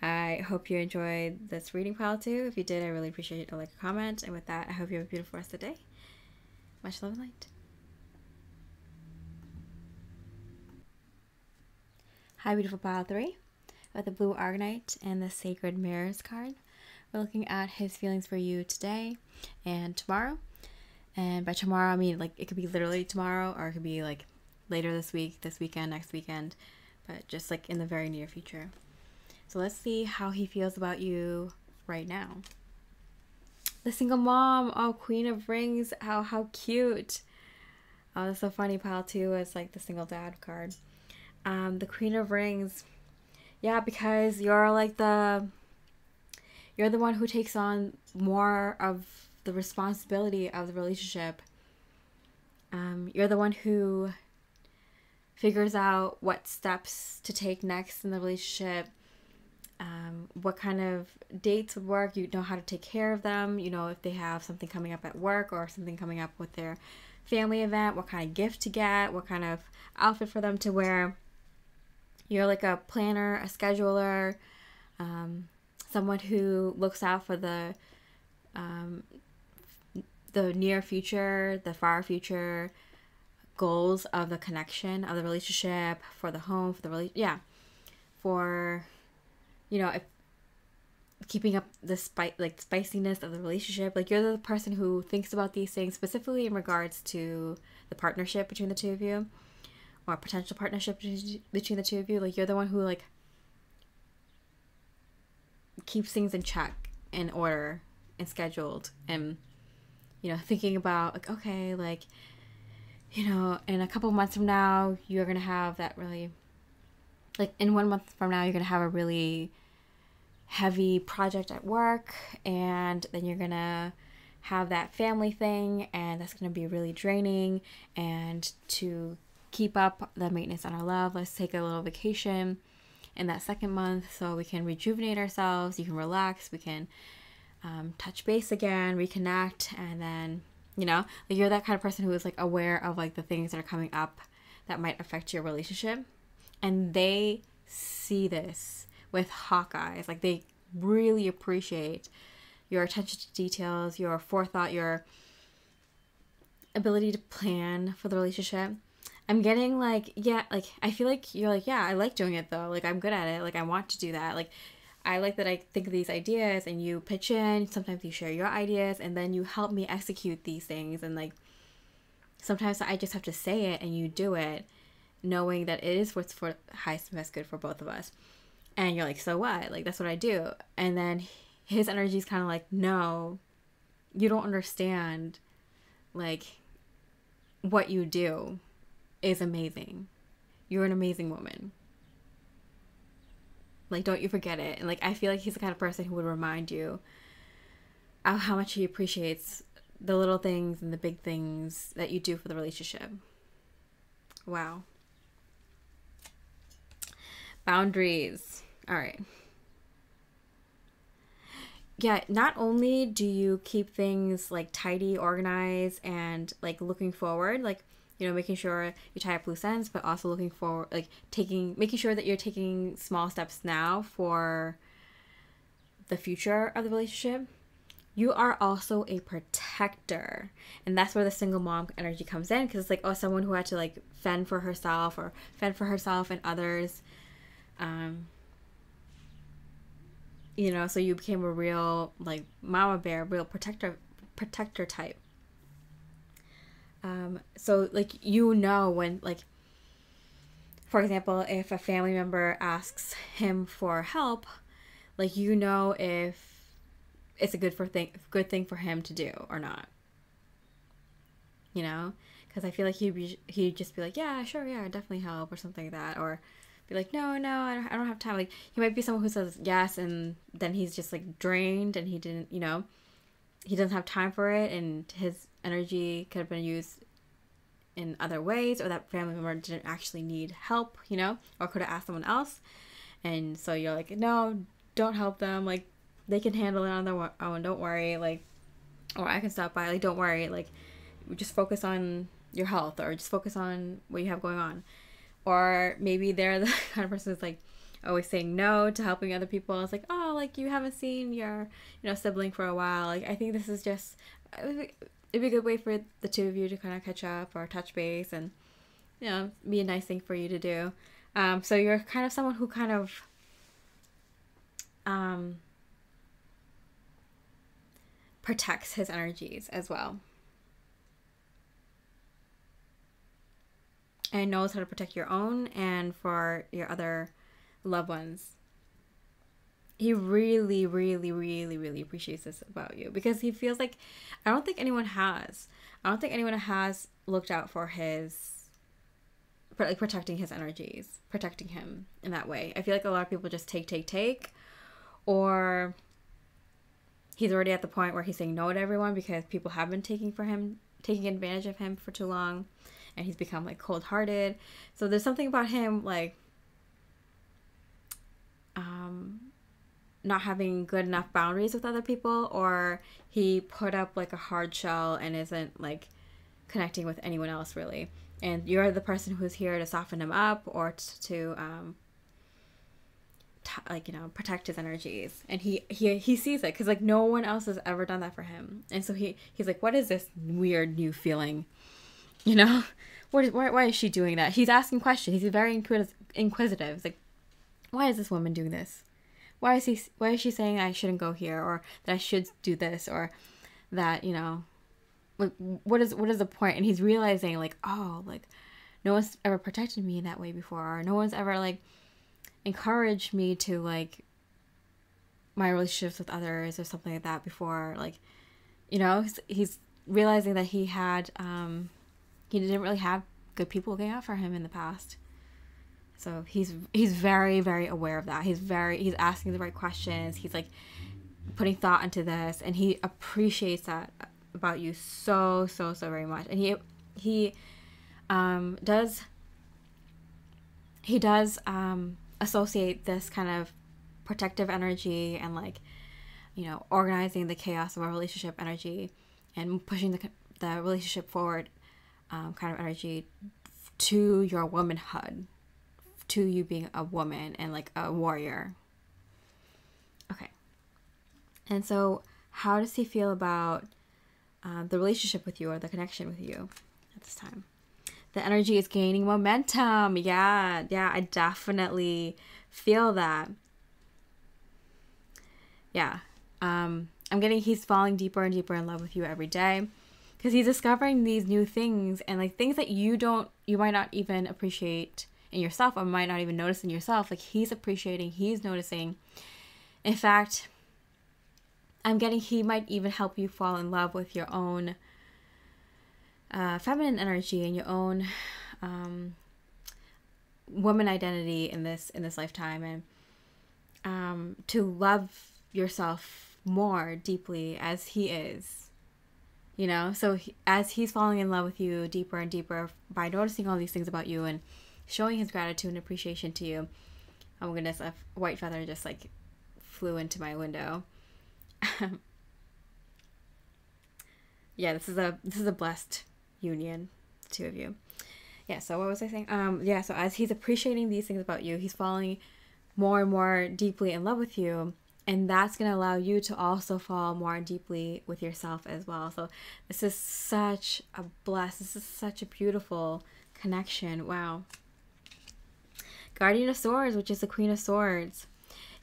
I hope you enjoyed this reading, pile 2. If you did, I really appreciate a like, a comment. And with that, I hope you have a beautiful rest of the day. Much love and light. Hi, beautiful pile 3. With the blue Aragonite and the Sacred Mirrors card. We're looking at his feelings for you today and tomorrow. And by tomorrow, I mean, like, it could be literally tomorrow, or it could be, like, later this week, this weekend, next weekend, but just, like, in the very near future. So let's see how he feels about you right now. The single mom. Oh, Queen of Rings. How cute. Oh, that's so funny. Pile 2 is, like, the single dad card. The Queen of Rings. Yeah, because you're, like, you're the one who takes on more of the responsibility of the relationship. You're the one who figures out what steps to take next in the relationship, what kind of dates would work. You know how to take care of them. You know if they have something coming up at work or something coming up with their family event, what kind of gift to get, what kind of outfit for them to wear. You're like a planner, a scheduler, someone who looks out for the near future, the far future goals of the connection, of the relationship, for the home, for the for, you know, if keeping up the spiciness of the relationship. Like, you're the person who thinks about these things specifically in regards to the partnership between the two of you, or potential partnership between the two of you, like you're the one who like keeps things in check, in order, and scheduled, and you know, thinking about like, okay, like, you know, in a couple months from now you're gonna have that really, like in 1 month from now you're gonna have a really heavy project at work, and then you're gonna have that family thing, and that's gonna be really draining, and to keep up the maintenance on our love, let's take a little vacation in that second month so we can rejuvenate ourselves, you can relax, we can touch base again, reconnect, and then, you know, like you're that kind of person who is like aware of like the things that are coming up that might affect your relationship, and they see this with hawk eyes. Like they really appreciate your attention to details, your forethought, your ability to plan for the relationship. I'm getting like, yeah, like I feel like you're like, yeah, I like doing it though, like I'm good at it, like I want to do that, like I like that I think of these ideas and you pitch in, sometimes you share your ideas and then you help me execute these things, and like sometimes I just have to say it and you do it, knowing that it is what's for highest and best good for both of us. And you're like, so what? Like, that's what I do. And then his energy is kind of like, no, you don't understand. Like, what you do is amazing. You're an amazing woman. Like, don't you forget it. And, like, I feel like he's the kind of person who would remind you of how much he appreciates the little things and the big things that you do for the relationship. Wow. Boundaries. All right. Yeah, not only do you keep things like tidy, organized, and like looking forward, like, you know, making sure you tie up loose ends, but also looking forward, like making sure that you're taking small steps now for the future of the relationship. You are also a protector. And that's where the single mom energy comes in, because it's like, oh, someone who had to like fend for herself and others. You know, so you became a real like mama bear, real protector type. So like, you know, when like, for example, if a family member asks him for help, like, you know, if it's a good thing for him to do or not, you know, because I feel like he'd just be like, yeah, sure, yeah, I'd definitely help, or something like that, or be like, no, I don't have time. Like, he might be someone who says yes, and then he's just like drained, and he didn't, you know, he doesn't have time for it, and his energy could have been used in other ways, or that family member didn't actually need help, you know, or could have asked someone else. And so you're like, no, don't help them, like they can handle it on their own, don't worry, like, or I can stop by, like, don't worry, like, just focus on your health, or just focus on what you have going on. Or maybe they're the kind of person who's like always saying no to helping other people. It's like, oh, like, you haven't seen your, you know, sibling for a while, like, I think this is just, it'd be a good way for the two of you to kind of catch up or touch base, and, you know, be a nice thing for you to do. So you're kind of someone who kind of protects his energies as well, and knows how to protect your own and for your other loved ones. He really, really, really, really appreciates this about you, because he feels like, I don't think anyone has looked out for his, like, protecting his energies, protecting him in that way. I feel like a lot of people just take, or he's already at the point where he's saying no to everyone because people have been taking advantage of him for too long, and he's become like cold-hearted. So there's something about him, like, not having good enough boundaries with other people, or he put up like a hard shell and isn't like connecting with anyone else really. And you're the person who's here to soften him up, or to like, you know, protect his energies. And he sees it, because like no one else has ever done that for him. And so he's like, what is this weird new feeling, you know? Why is she doing that? He's asking questions. He's very inquisitive. It's like, why is this woman doing this? Why is she saying I shouldn't go here, or that I should do this, or that, you know, like, what is the point? And he's realizing like, oh, like, no one's ever protected me in that way before, or no one's ever like encouraged me to like my relationships with others or something like that before. Like, you know, he's realizing that he didn't really have good people looking out for him in the past. So he's very, very aware of that. He's asking the right questions. He's like putting thought into this, and he appreciates that about you so very much. And he does associate this kind of protective energy and like, you know, organizing the chaos of a relationship energy and pushing the relationship forward kind of energy to your womanhood, to you being a woman and like a warrior. Okay. And so how does he feel about the relationship with you or the connection with you at this time? The energy is gaining momentum. Yeah, I definitely feel that. Yeah. I'm getting he's falling deeper and deeper in love with you every day, because he's discovering these new things and like things that you might not even appreciate in yourself or might not even notice in yourself. Like he's appreciating, he's noticing. In fact, I'm getting he might even help you fall in love with your own feminine energy and your own woman identity in this lifetime, and to love yourself more deeply as he is, you know. So as he's falling in love with you deeper and deeper by noticing all these things about you and showing his gratitude and appreciation to you. Oh my goodness, a white feather just like flew into my window. Yeah, this is a blessed union, the two of you. Yeah, so what was I saying? Yeah, so as he's appreciating these things about you, he's falling more and more deeply in love with you, and that's going to allow you to also fall more deeply with yourself as well. So this is such a beautiful connection. Wow. Guardian of Swords, which is the Queen of Swords.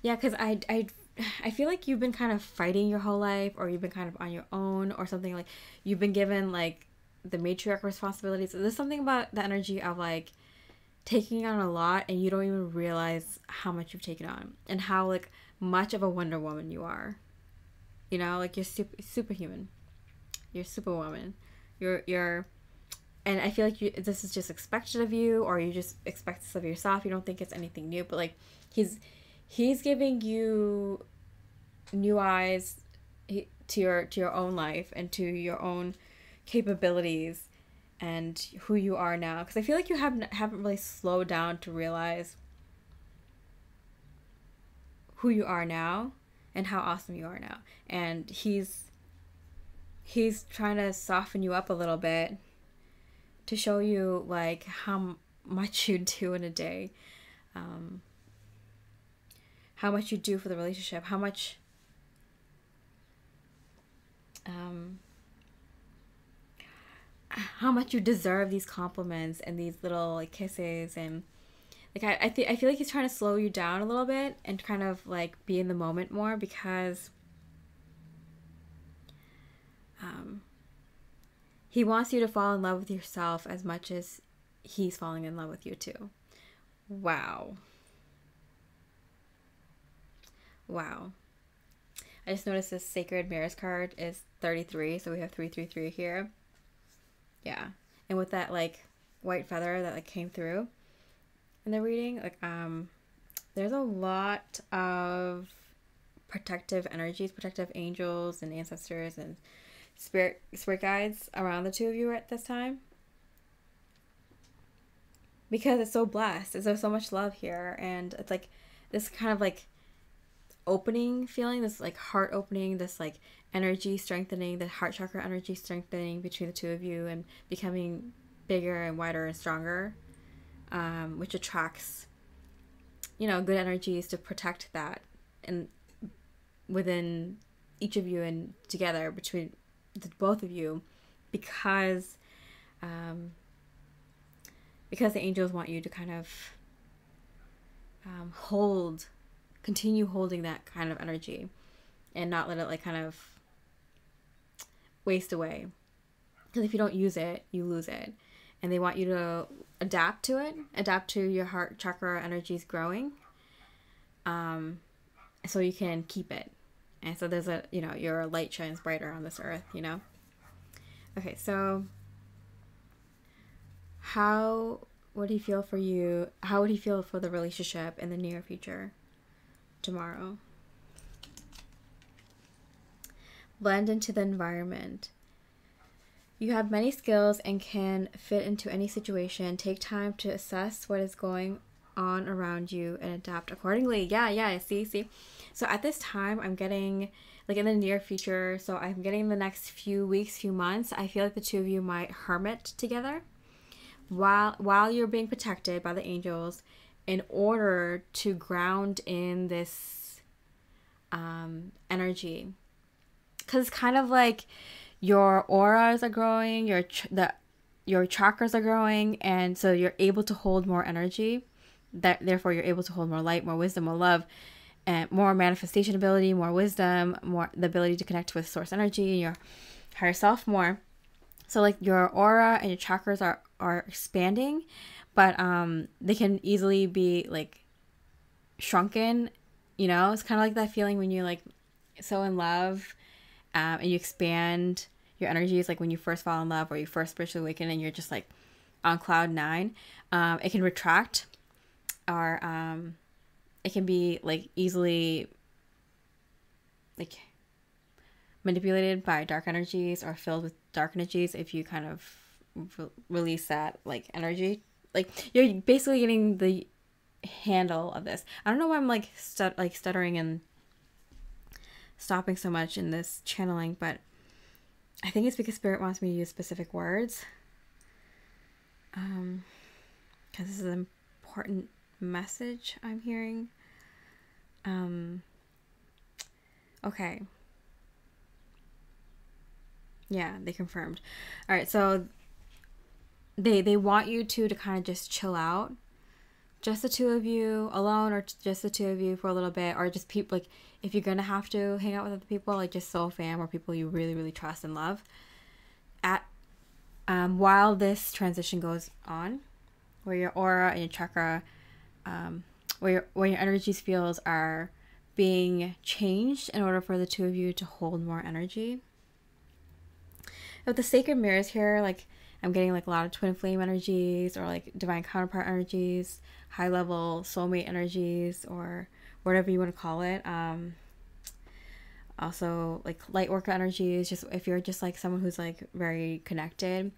Yeah, because I feel like you've been kind of fighting your whole life, or you've been kind of on your own or something. Like you've been given like the matriarch responsibilities. So there's something about the energy of like taking on a lot, and you don't even realize how much you've taken on and how like much of a Wonder Woman you are. You know, like you're superhuman. You're Superwoman. You're and I feel like this is just expected of you, or you just expect this of yourself. You don't think it's anything new, but like he's giving you new eyes to your own life and to your own capabilities and who you are now. Because I feel like you haven't really slowed down to realize who you are now and how awesome you are now. And he's trying to soften you up a little bit to show you like how much you do in a day, how much you do for the relationship, how much you deserve these compliments and these little like kisses. And like I feel like he's trying to slow you down a little bit and kind of like be in the moment more, because he wants you to fall in love with yourself as much as he's falling in love with you too. Wow. I just noticed this Sacred Mirrors card is 33, so we have 333 here. Yeah. And with that like white feather that like came through in the reading, like there's a lot of protective energies, protective angels and ancestors and spirit guides around the two of you at this time, because it's so blessed. There's so much love here, and it's like this kind of like opening feeling, this like heart opening, this like energy strengthening, the heart chakra energy strengthening between the two of you and becoming bigger and wider and stronger, which attracts, you know, good energies to protect that and within each of you and together between the both of you, because the angels want you to kind of continue holding that kind of energy and not let it like kind of waste away, because if you don't use it, you lose it. and they want you to adapt to it, adapt to your heart chakra energies growing, so you can keep it. And so there's your light shines brighter on this earth, Okay, so what do you feel for you? How would he feel for the relationship in the near future tomorrow? Blend into the environment. You have many skills and can fit into any situation. Take time to assess what is going on around you and adapt accordingly. Yeah, see. So at this time, I'm getting, like, in the near future, so I'm getting the next few weeks, few months, I feel like the two of you might hermit together while you're being protected by the angels in order to ground in this energy. Because it's kind of like your auras are growing, your chakras are growing, and so you're able to hold more energy. Therefore, you're able to hold more light, more wisdom, more love, and more manifestation ability, more wisdom, more the ability to connect with source energy and your higher self more. So like your aura and your chakras are expanding, but they can easily be like shrunken. It's kind of like that feeling when you're like so in love, and you expand your energies, like when you first fall in love or you first spiritually awaken and you're just like on cloud 9. It can retract, or it can be like easily like manipulated by dark energies or filled with dark energies if you kind of release that like energy. Like you're basically getting the handle of this. I don't know why I'm like stuttering and stopping so much in this channeling, but I think it's because Spirit wants me to use specific words, because this is an important message I'm hearing. Okay. Yeah, they confirmed. All right, so they want you to kind of just chill out, just the two of you alone, or just the two of you for a little bit, or just people, like if you're gonna have to hang out with other people, like just soul fam or people you really really trust and love. While this transition goes on, where your aura and your chakra, where your energies fields are being changed in order for the two of you to hold more energy. With the sacred mirrors here, like I'm getting like a lot of twin flame energies, or like divine counterpart energies, high level soulmate energies, or whatever you want to call it. Also like light worker energies, just if you're just like someone who's like very connected,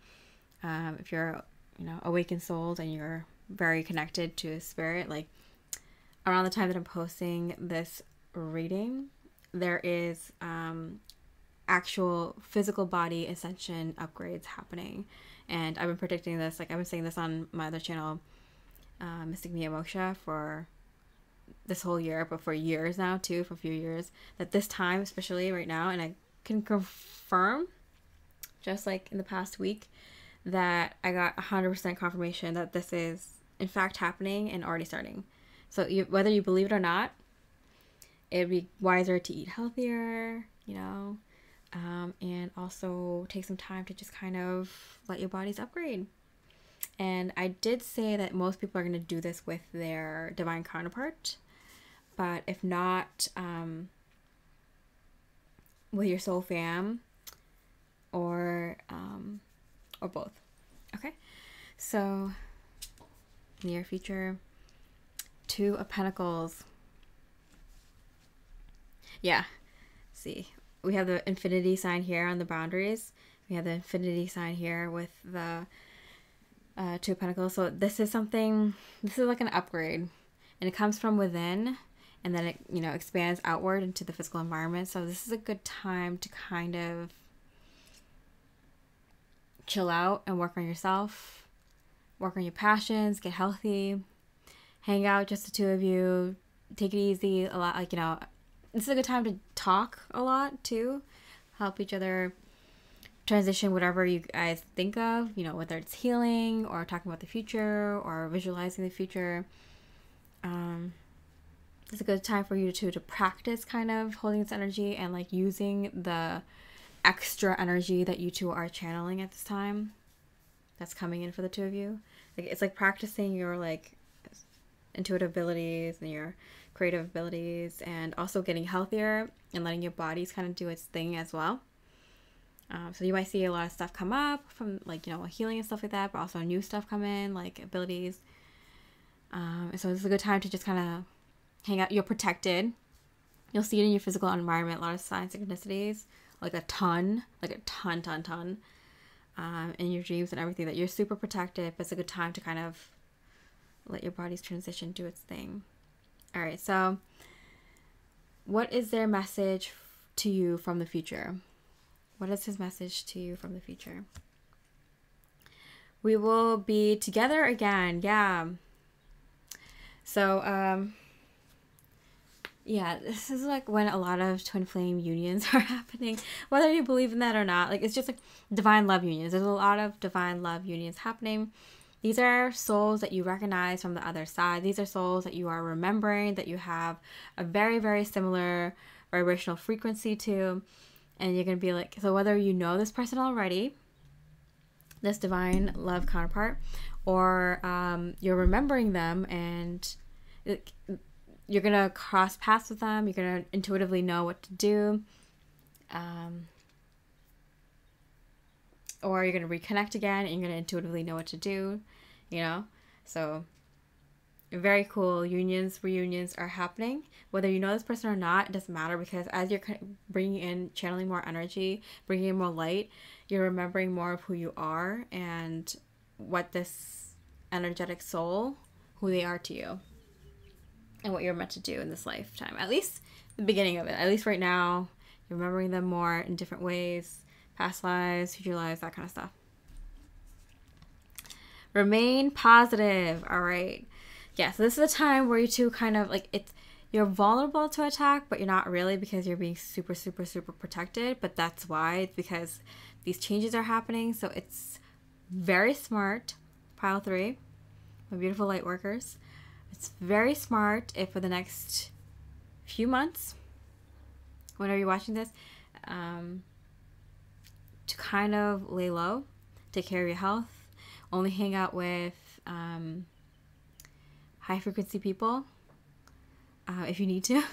if you're awakened souls and you're very connected to spirit, like around the time that I'm posting this reading, there is actual physical body ascension upgrades happening. And I've been predicting this, like I've been saying this on my other channel, Mystic Mia Moksha, for this whole year, but for years now too, for a few years, that this time, especially right now, and I can confirm just like in the past week that I got 100% confirmation that this is in fact happening and already starting. So whether you believe it or not, it'd be wiser to eat healthier, and also take some time to just kind of let your bodies upgrade. And I did say that most people are going to do this with their divine counterpart, but if not, with your soul fam, or both. Okay, so near future, Two of Pentacles. Yeah, see, we have the infinity sign here on the boundaries. We have the infinity sign here with the Two of Pentacles. So this is like an upgrade, and it comes from within, and then it expands outward into the physical environment. So this is a good time to kind of chill out and work on yourself, work on your passions, get healthy, hang out, just the two of you, take it easy. A lot, like this is a good time to talk a lot too, help each other transition whatever you guys think of, whether it's healing or talking about the future or visualizing the future. It's a good time for you to practice kind of holding this energy and like using the extra energy that you two are channeling at this time. that's coming in for the two of you. Like, it's like practicing your like intuitive abilities and your creative abilities, and also getting healthier and letting your bodies kind of do its thing as well. So you might see a lot of stuff come up from like, you know, healing and stuff like that, but also new stuff come in, like abilities. And so it's a good time to just kind of hang out. You're protected. You'll see it in your physical environment, a lot of sign synchronicities, like a ton, in your dreams and everything, that you're super protected, but it's a good time to kind of let your body's transition do its thing. All right, so what is their message to you from the future? What is his message to you from the future? We will be together again. Yeah. So, yeah, this is like when a lot of twin flame unions are happening, whether you believe in that or not. Like, it's just like divine love unions. There's a lot of divine love unions happening. These are souls that you recognize from the other side. These are souls that you are remembering, that you have a very, very similar vibrational frequency to. And you're going to be like, so whether you know this person already, this divine love counterpart, or you're remembering them and you're going to cross paths with them, you're going to intuitively know what to do, or you're going to reconnect again and you're going to intuitively know what to do, you know? So very cool unions, reunions are happening. Whether you know this person or not, it doesn't matter, because as you're bringing in, channeling more energy, bringing in more light, you're remembering more of who you are and what this energetic soul, who they are to you, and what you're meant to do in this lifetime. At least the beginning of it. At least right now, you're remembering them more in different ways, past lives, future lives, that kind of stuff. Remain positive. All right. Yeah, so this is a time where you two kind of like, you're vulnerable to attack, but you're not really, because you're being super, super, super protected. But that's why. It's because these changes are happening. So it's very smart, pile 3, my beautiful light workers. It's very smart if for the next few months, whenever you're watching this, to kind of lay low, take care of your health, only hang out with high frequency people if you need to,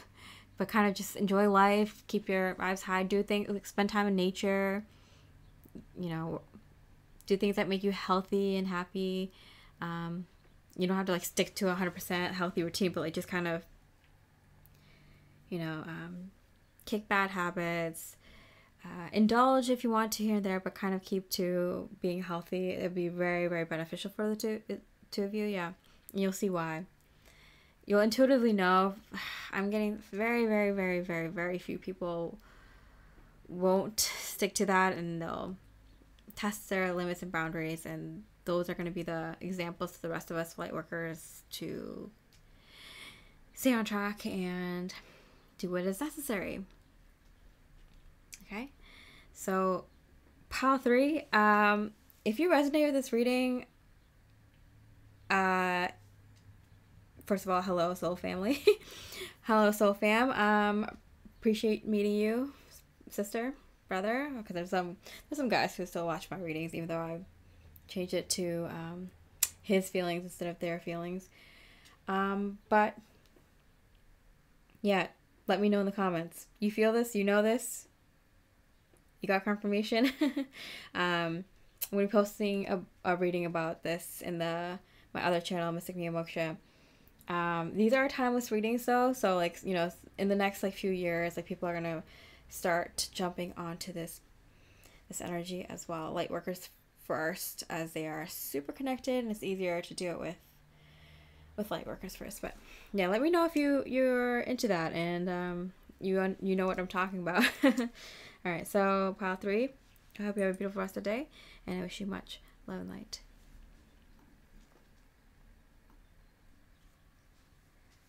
but kind of just enjoy life, keep your vibes high, do things, like spend time in nature, you know, do things that make you healthy and happy. You don't have to like stick to 100% healthy routine, but like just kind of, you know, kick bad habits, indulge if you want to here and there, but kind of keep to being healthy. It'd be very, very beneficial for the two of you. Yeah. You'll see why. You'll intuitively know. I'm getting very, very, very, very, very few people won't stick to that, and they'll test their limits and boundaries, and those are going to be the examples to the rest of us light workers to stay on track and do what is necessary. Okay, so pile 3, if you resonate with this reading, first of all, hello soul family. Hello soul fam. Appreciate meeting you, sister, brother, because there's some guys who still watch my readings, even though I changed it to his feelings instead of their feelings. But yeah, let me know in the comments. You feel this? You know this? You got confirmation? We'll be posting a reading about this in my other channel, Mystic Mia Moksha. These are timeless readings though, so like, you know, in the next like few years, like people are gonna start jumping onto this energy as well. Light workers first, as they are super connected, and it's easier to do it with light workers first. But yeah, let me know if you're into that, and you know what I'm talking about. All right, so pile 3, I hope you have a beautiful rest of the day, and I wish you much love and light.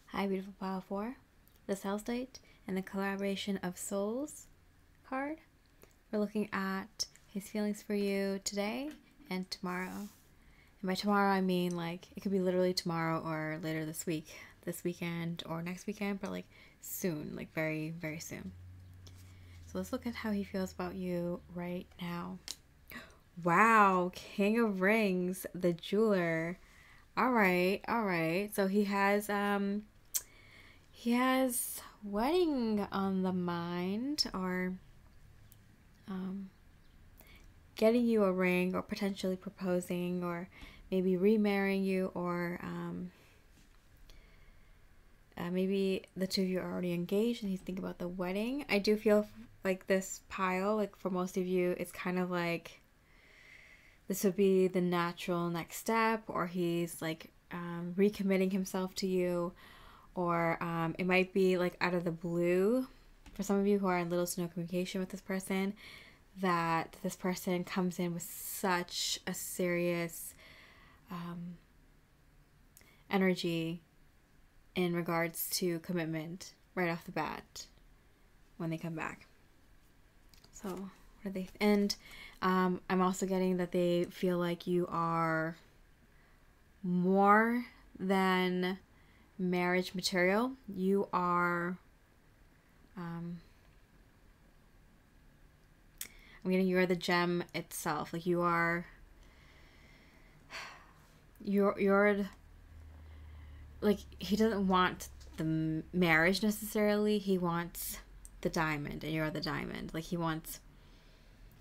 Hi, beautiful pile 4, the Celestite and the Collaboration of Souls card. We're looking at his feelings for you today and tomorrow. And by tomorrow, I mean like it could be literally tomorrow or later this week, this weekend or next weekend, but like soon, like very, very soon. So let's look at how he feels about you right now. Wow, King of Rings, the jeweler. All right, all right. So he has wedding on the mind, or um getting you a ring, or potentially proposing, or maybe remarrying you, or maybe the two of you are already engaged and he's thinking about the wedding. I do feel like this pile, like for most of you, it's kind of like this would be the natural next step, or he's like recommitting himself to you, or it might be like out of the blue for some of you who are in little to no communication with this person, that this person comes in with such a serious energy in regards to commitment right off the bat when they come back. So what are they? And I'm also getting that they feel like you are more than marriage material. You are I'm getting you're the gem itself. Like you're like, he doesn't want the marriage necessarily. He wants the diamond, and you're the diamond. Like he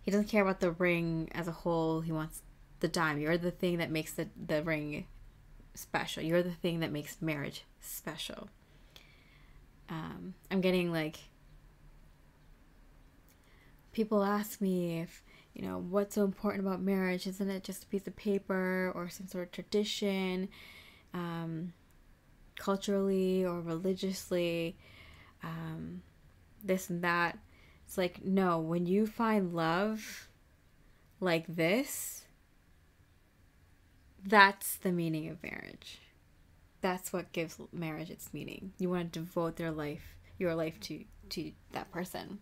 doesn't care about the ring as a whole. He wants the diamond. You're the thing that makes the ring special. You're the thing that makes marriage special. I'm getting like, people ask me if, what's so important about marriage? Isn't it just a piece of paper or some sort of tradition, culturally or religiously, this and that. It's like, no, when you find love like this, that's the meaning of marriage. That's what gives marriage its meaning. You want to devote your life to that person.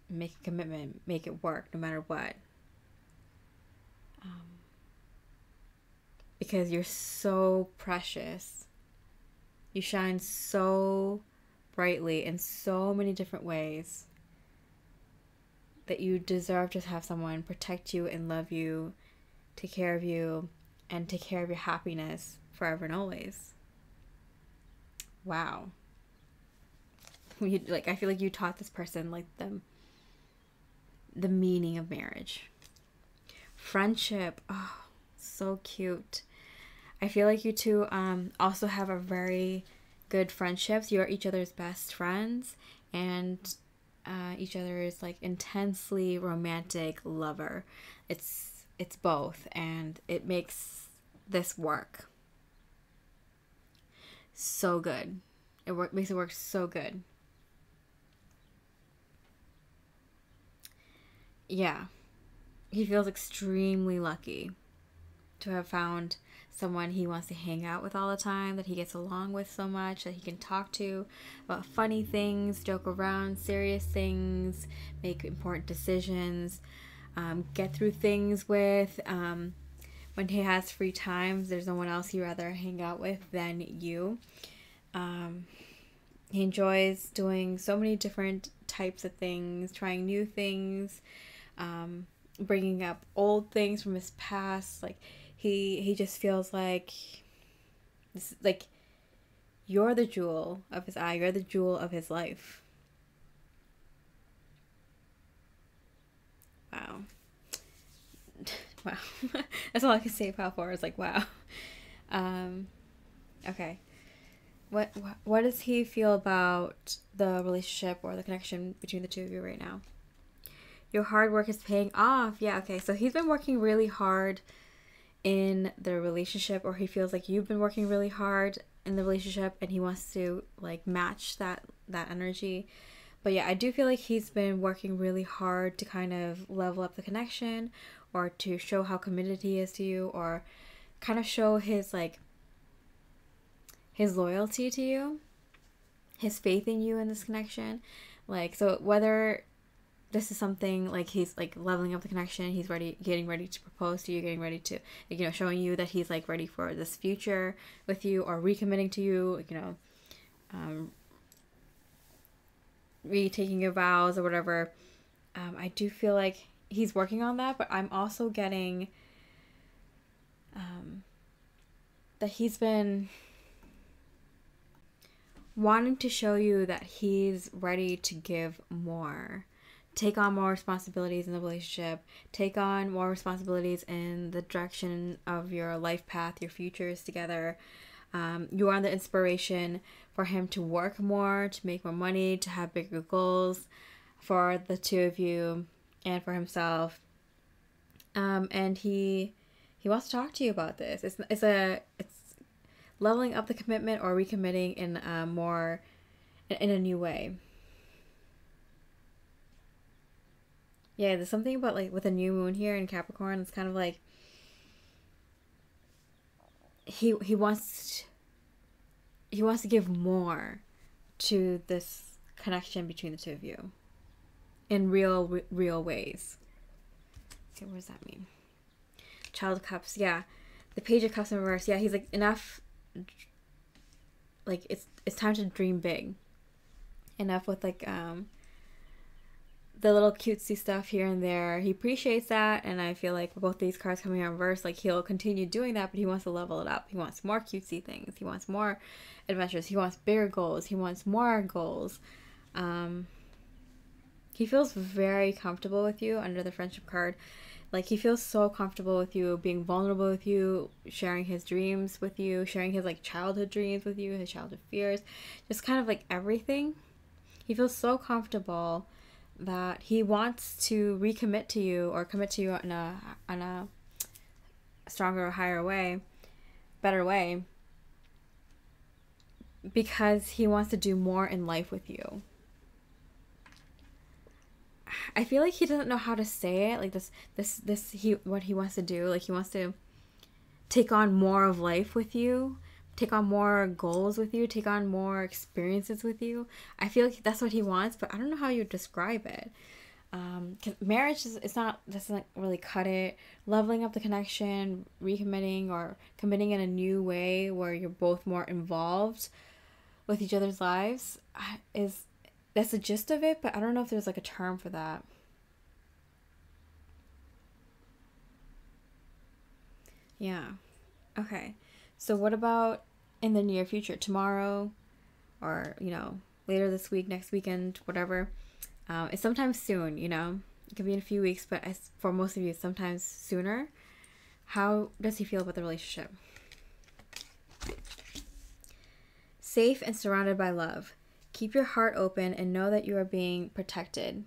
Make a commitment, make it work no matter what. Because you're so precious. You shine so brightly in so many different ways that you deserve to have someone protect you and love you, take care of you, and take care of your happiness forever and always. Wow. I feel like you taught this person like the meaning of marriage. Friendship. Oh, so cute. I feel like you two also have a very good friendships. You're each other's best friends, and each other's like intensely romantic lover. It's both, and it makes this work so good. Makes it work so good. Yeah, he feels extremely lucky to have found someone he wants to hang out with all the time, that he gets along with so much, that he can talk to about funny things, joke around, serious things, make important decisions, get through things with. When he has free times, there's no one else he'd rather hang out with than you. He enjoys doing so many different types of things, trying new things, bringing up old things from his past. Like he just feels like this, like you're the jewel of his eye. You're the jewel of his life. Wow. Wow. That's all I can say about four. Is like, wow. Okay. What does he feel about the relationship or the connection between the two of you right now? Your hard work is paying off. Yeah, okay. So he's been working really hard in the relationship, or he feels like you've been working really hard in the relationship, and he wants to like match that energy. But yeah, I do feel like he's been working really hard to kind of level up the connection, or to show how committed he is to you, or kind of show his like his loyalty to you, his faith in you in this connection. Like, so whether this is something like he's like leveling up the connection, he's getting ready to propose to you, getting ready to, showing you that he's like ready for this future with you, or recommitting to you, retaking your vows or whatever. I do feel like he's working on that, but I'm also getting that he's been wanting to show you that he's ready to give more, take on more responsibilities in the relationship, take on more responsibilities in the direction of your life path, your futures together. You are the inspiration for him to work more, to make more money, to have bigger goals for the two of you and for himself. And he wants to talk to you about this. It's leveling up the commitment or recommitting in a new way. Yeah, there's something about like with a new moon here in Capricorn. It's kind of like he wants to give more to this connection between the two of you in real ways. Okay, what does that mean? Child of Cups, yeah. The Page of Cups in reverse, yeah. He's like, enough. Like it's time to dream big. Enough with like the little cutesy stuff here and there. He appreciates that, and I feel like with both these cards coming out in reverse, like he'll continue doing that, but he wants to level it up. He wants more cutesy things. He wants more adventures. He wants bigger goals. He wants more goals. He feels very comfortable with you under the Friendship card. Like, he feels so comfortable with you, being vulnerable with you, sharing his dreams with you, sharing his, like, childhood dreams with you, his childhood fears, just kind of, like, everything. He feels so comfortable that he wants to recommit to you or commit to you in a stronger, higher way, better way, because he wants to do more in life with you. I feel like he doesn't know how to say it. Like what he wants to do. Like, he wants to take on more of life with you, take on more goals with you, take on more experiences with you. I feel like that's what he wants, but I don't know how you describe it. Marriage doesn't really cut it. Leveling up the connection, recommitting or committing in a new way where you're both more involved with each other's lives that's the gist of it, but I don't know if there's like a term for that. Yeah. Okay. So what about in the near future? Tomorrow or, later this week, next weekend, whatever. It's sometimes soon, It could be in a few weeks, but for most of you, sometimes sooner. How does he feel about the relationship? Safe and surrounded by love. Keep your heart open and know that you are being protected.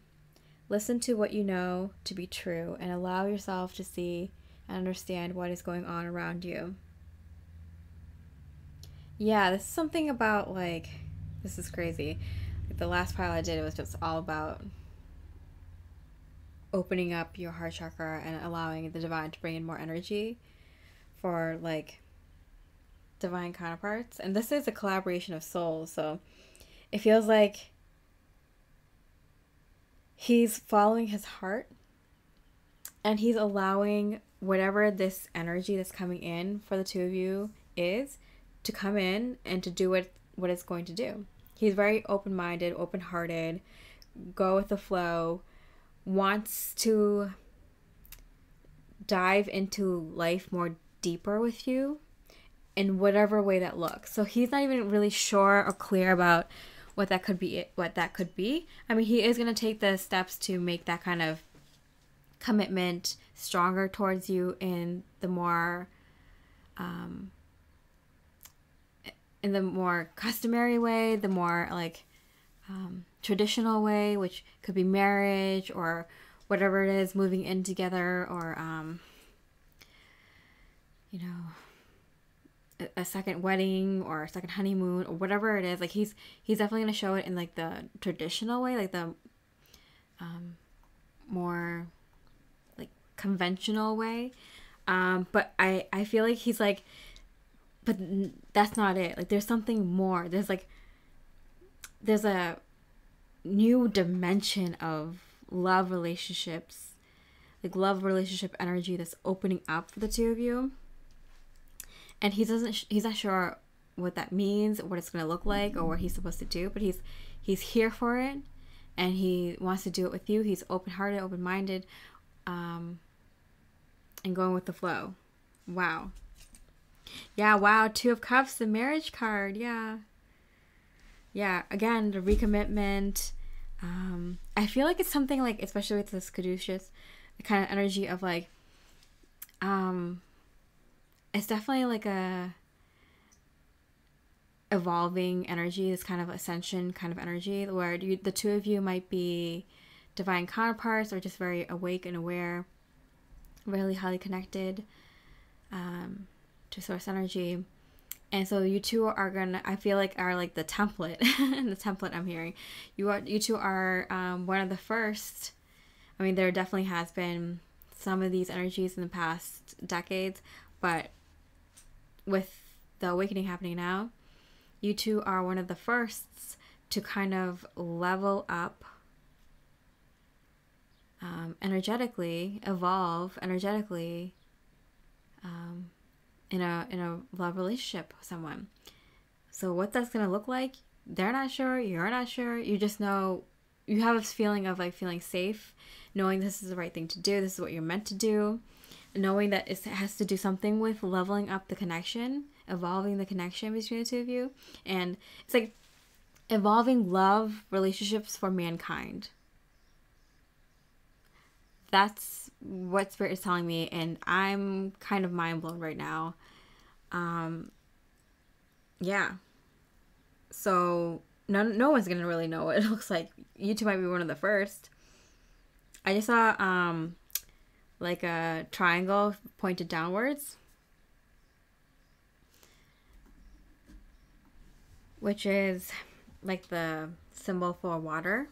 Listen to what you know to be true and allow yourself to see and understand what is going on around you. Yeah, this is something about, like, this is crazy. Like, the last pile I did, it was just all about opening up your heart chakra and allowing the divine to bring in more energy for, like, divine counterparts. And this is a collaboration of souls, so it feels like he's following his heart and he's allowing whatever this energy that's coming in for the two of you is to come in and to do what it's going to do. He's very open-minded, open-hearted, go with the flow, wants to dive into life more deeper with you in whatever way that looks. So he's not even really sure or clear about what that could be. I mean, he is going to take the steps to make that kind of commitment stronger towards you in the more customary way, the more like traditional way, which could be marriage or whatever it is, moving in together, or a second wedding or a second honeymoon or whatever it is. Like, he's definitely going to show it in like the traditional way, like the more like conventional way. But I feel like he's like, but that's not it. Like, there's something more. There's a new dimension of love relationships, like love relationship energy that's opening up for the two of you. And he's not sure what that means, what it's going to look like, or what he's supposed to do, but he's here for it, and he wants to do it with you. He's open-hearted, open-minded, and going with the flow. Wow. Yeah, wow. Two of Cups, the marriage card. Yeah. Yeah, again, the recommitment. I feel like it's something like, especially with this caduceus, the kind of energy of like, it's definitely like a evolving energy, this kind of ascension kind of energy, where the two of you might be divine counterparts or just very awake and aware, really highly connected to source energy. And so you two are gonna, I feel like, are like the template, the template I'm hearing. You two are one of the first. I mean, there definitely has been some of these energies in the past decades, but with the awakening happening now, you two are one of the firsts to kind of level up energetically, evolve energetically, in a love relationship with someone. So what that's gonna look like, they're not sure, you're not sure. You just know, you have this feeling of like feeling safe, knowing this is the right thing to do, this is what you're meant to do, knowing that it has to do something with leveling up the connection, evolving the connection between the two of you. And it's like evolving love relationships for mankind. That's what Spirit is telling me, and I'm kind of mind blown right now. Yeah. So no one's gonna really know what it looks like. You two might be one of the first. I just saw like a triangle pointed downwards, which is like the symbol for water.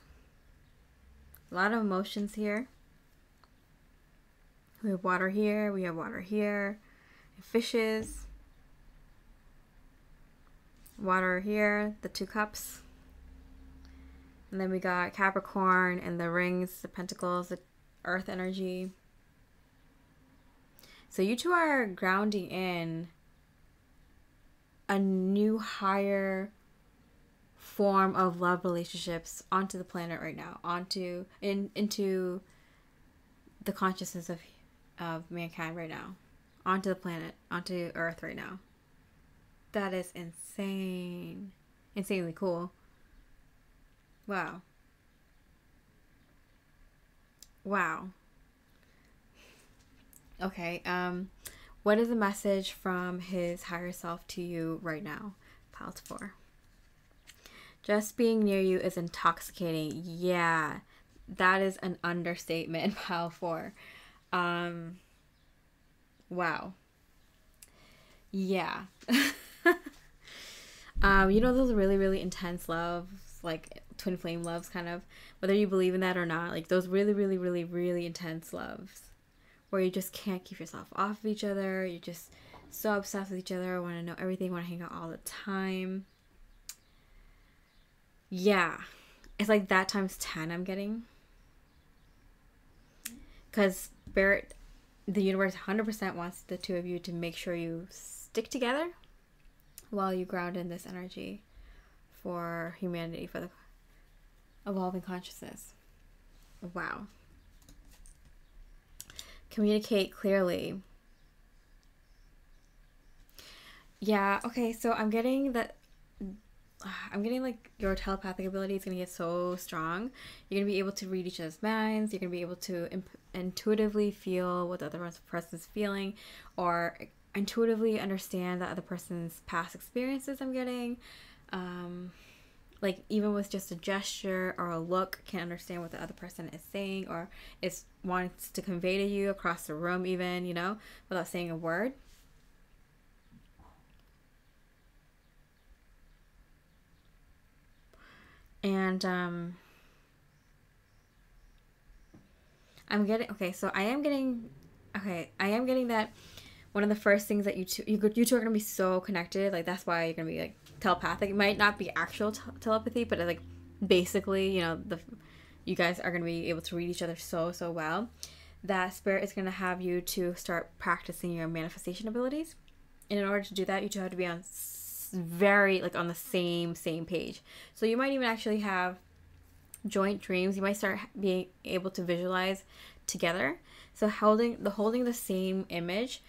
A lot of emotions here. We have water here, we have water here, fishes, water here, the 2 cups, and then we got Capricorn and the rings, the pentacles, the earth energy. So you two are grounding in a new higher form of love relationships onto the planet right now, into the consciousness of mankind right now, onto the planet, onto Earth right now. That is insane. Insanely cool. Wow. Wow. Okay, what is the message from his higher self to you right now? Pile 4. Just being near you is intoxicating. Yeah, that is an understatement. Pile 4. Wow. Yeah. You know those really, really intense loves, like twin flame loves, kind of, whether you believe in that or not, like those really, really, really, really intense loves where you just can't keep yourself off of each other. You're just so obsessed with each other, want to know everything, want to hang out all the time. Yeah. It's like that times 10 I'm getting. Because Spirit, the universe 100% wants the two of you to make sure you stick together while you ground in this energy for humanity, for the evolving consciousness. Wow. Communicate clearly. Yeah, okay, so I'm getting that. I'm getting like your telepathic ability is going to get so strong. You're going to be able to read each other's minds. You're going to be able to intuitively feel what the other person's feeling, or intuitively understand the other person's past experiences. I'm getting like even with just a gesture or a look, can understand what the other person is saying or is wants to convey to you across the room, even, you know, without saying a word. And I'm getting, okay, so I am getting that one of the first things that you two are going to be so connected. Like, that's why you're going to be, like, telepathic. It might not be actual telepathy, but, like, basically, you know, you guys are going to be able to read each other so, so well. That Spirit is going to have you to start practicing your manifestation abilities. And in order to do that, you two have to be on very, like, on the same page. So you might even actually have joint dreams, you might start being able to visualize together. So holding the same image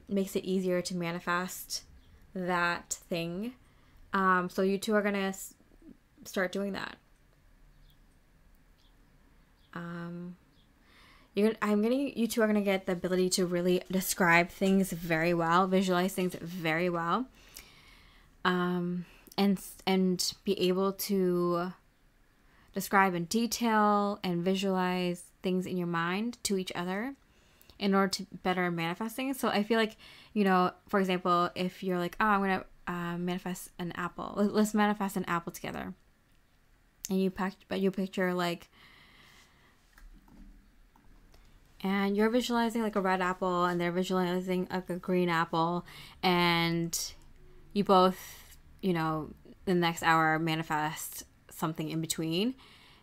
makes it easier to manifest that thing. So you two are gonna start doing that. You two are gonna get the ability to really describe things very well, visualize things very well, and be able to describe in detail and visualize things in your mind to each other in order to better manifest things. So I feel like, for example, if you're like, oh, I'm going to manifest an apple. Let's manifest an apple together. And you picture like, and you're visualizing like a red apple and they're visualizing like a green apple, and you both, the next hour manifest something in between.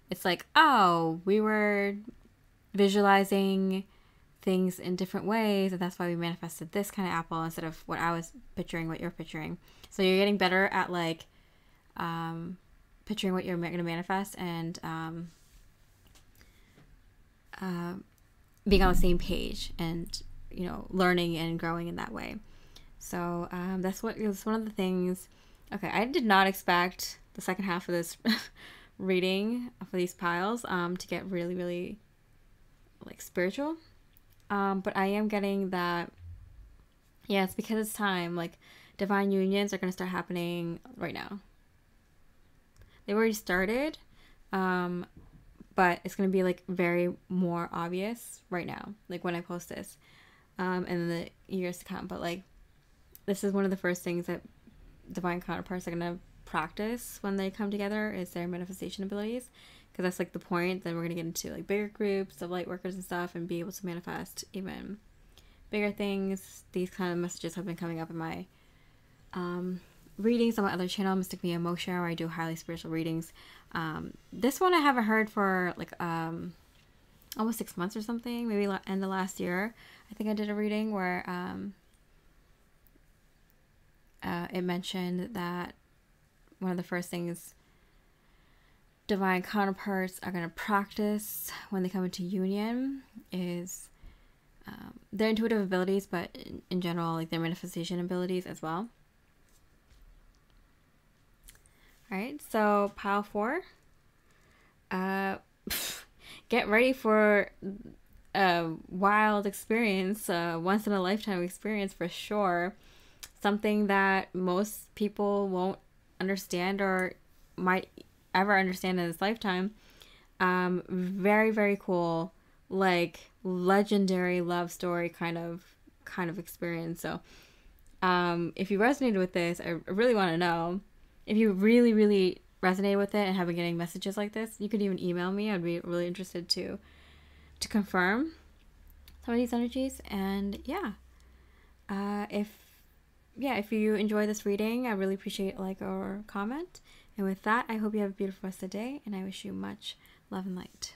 It's like, oh, we were visualizing things in different ways, and that's why we manifested this kind of apple instead of what I was picturing, what you're picturing. So you're getting better at like picturing what you're going to manifest, and being on the same page, and learning and growing in that way. So that's one of the things. Okay, I did not expect the second half of this reading for these piles to get really, really like spiritual. But I am getting that, yeah, it's because it's time. Like, divine unions are going to start happening right now. They already started, but it's going to be like very more obvious right now, like when I post this, and in the years to come. But like, this is one of the first things that divine counterparts are going to practice when they come together, is their manifestation abilities, because that's like the point. Then we're going to get into like bigger groups of light workers and stuff and be able to manifest even bigger things. These kind of messages have been coming up in my readings on my other channel, Mystic Mia Moksha, where I do highly spiritual readings. This one I haven't heard for like almost 6 months or something, maybe end of last year. I think I did a reading where it mentioned that one of the first things divine counterparts are going to practice when they come into union is their intuitive abilities, but in general, like their manifestation abilities as well. All right, so pile 4. Get ready for a wild experience, once in a lifetime experience for sure. Something that most people won't understand or might ever understand in this lifetime. Very, very cool, like legendary love story kind of experience. So if you resonated with this, I really want to know. If you really, really resonated with it and have been getting messages like this, you could even email me. I'd be really interested to confirm some of these energies. And if you enjoy this reading, I really appreciate a like or comment. And with that, I hope you have a beautiful rest of the day, and I wish you much love and light.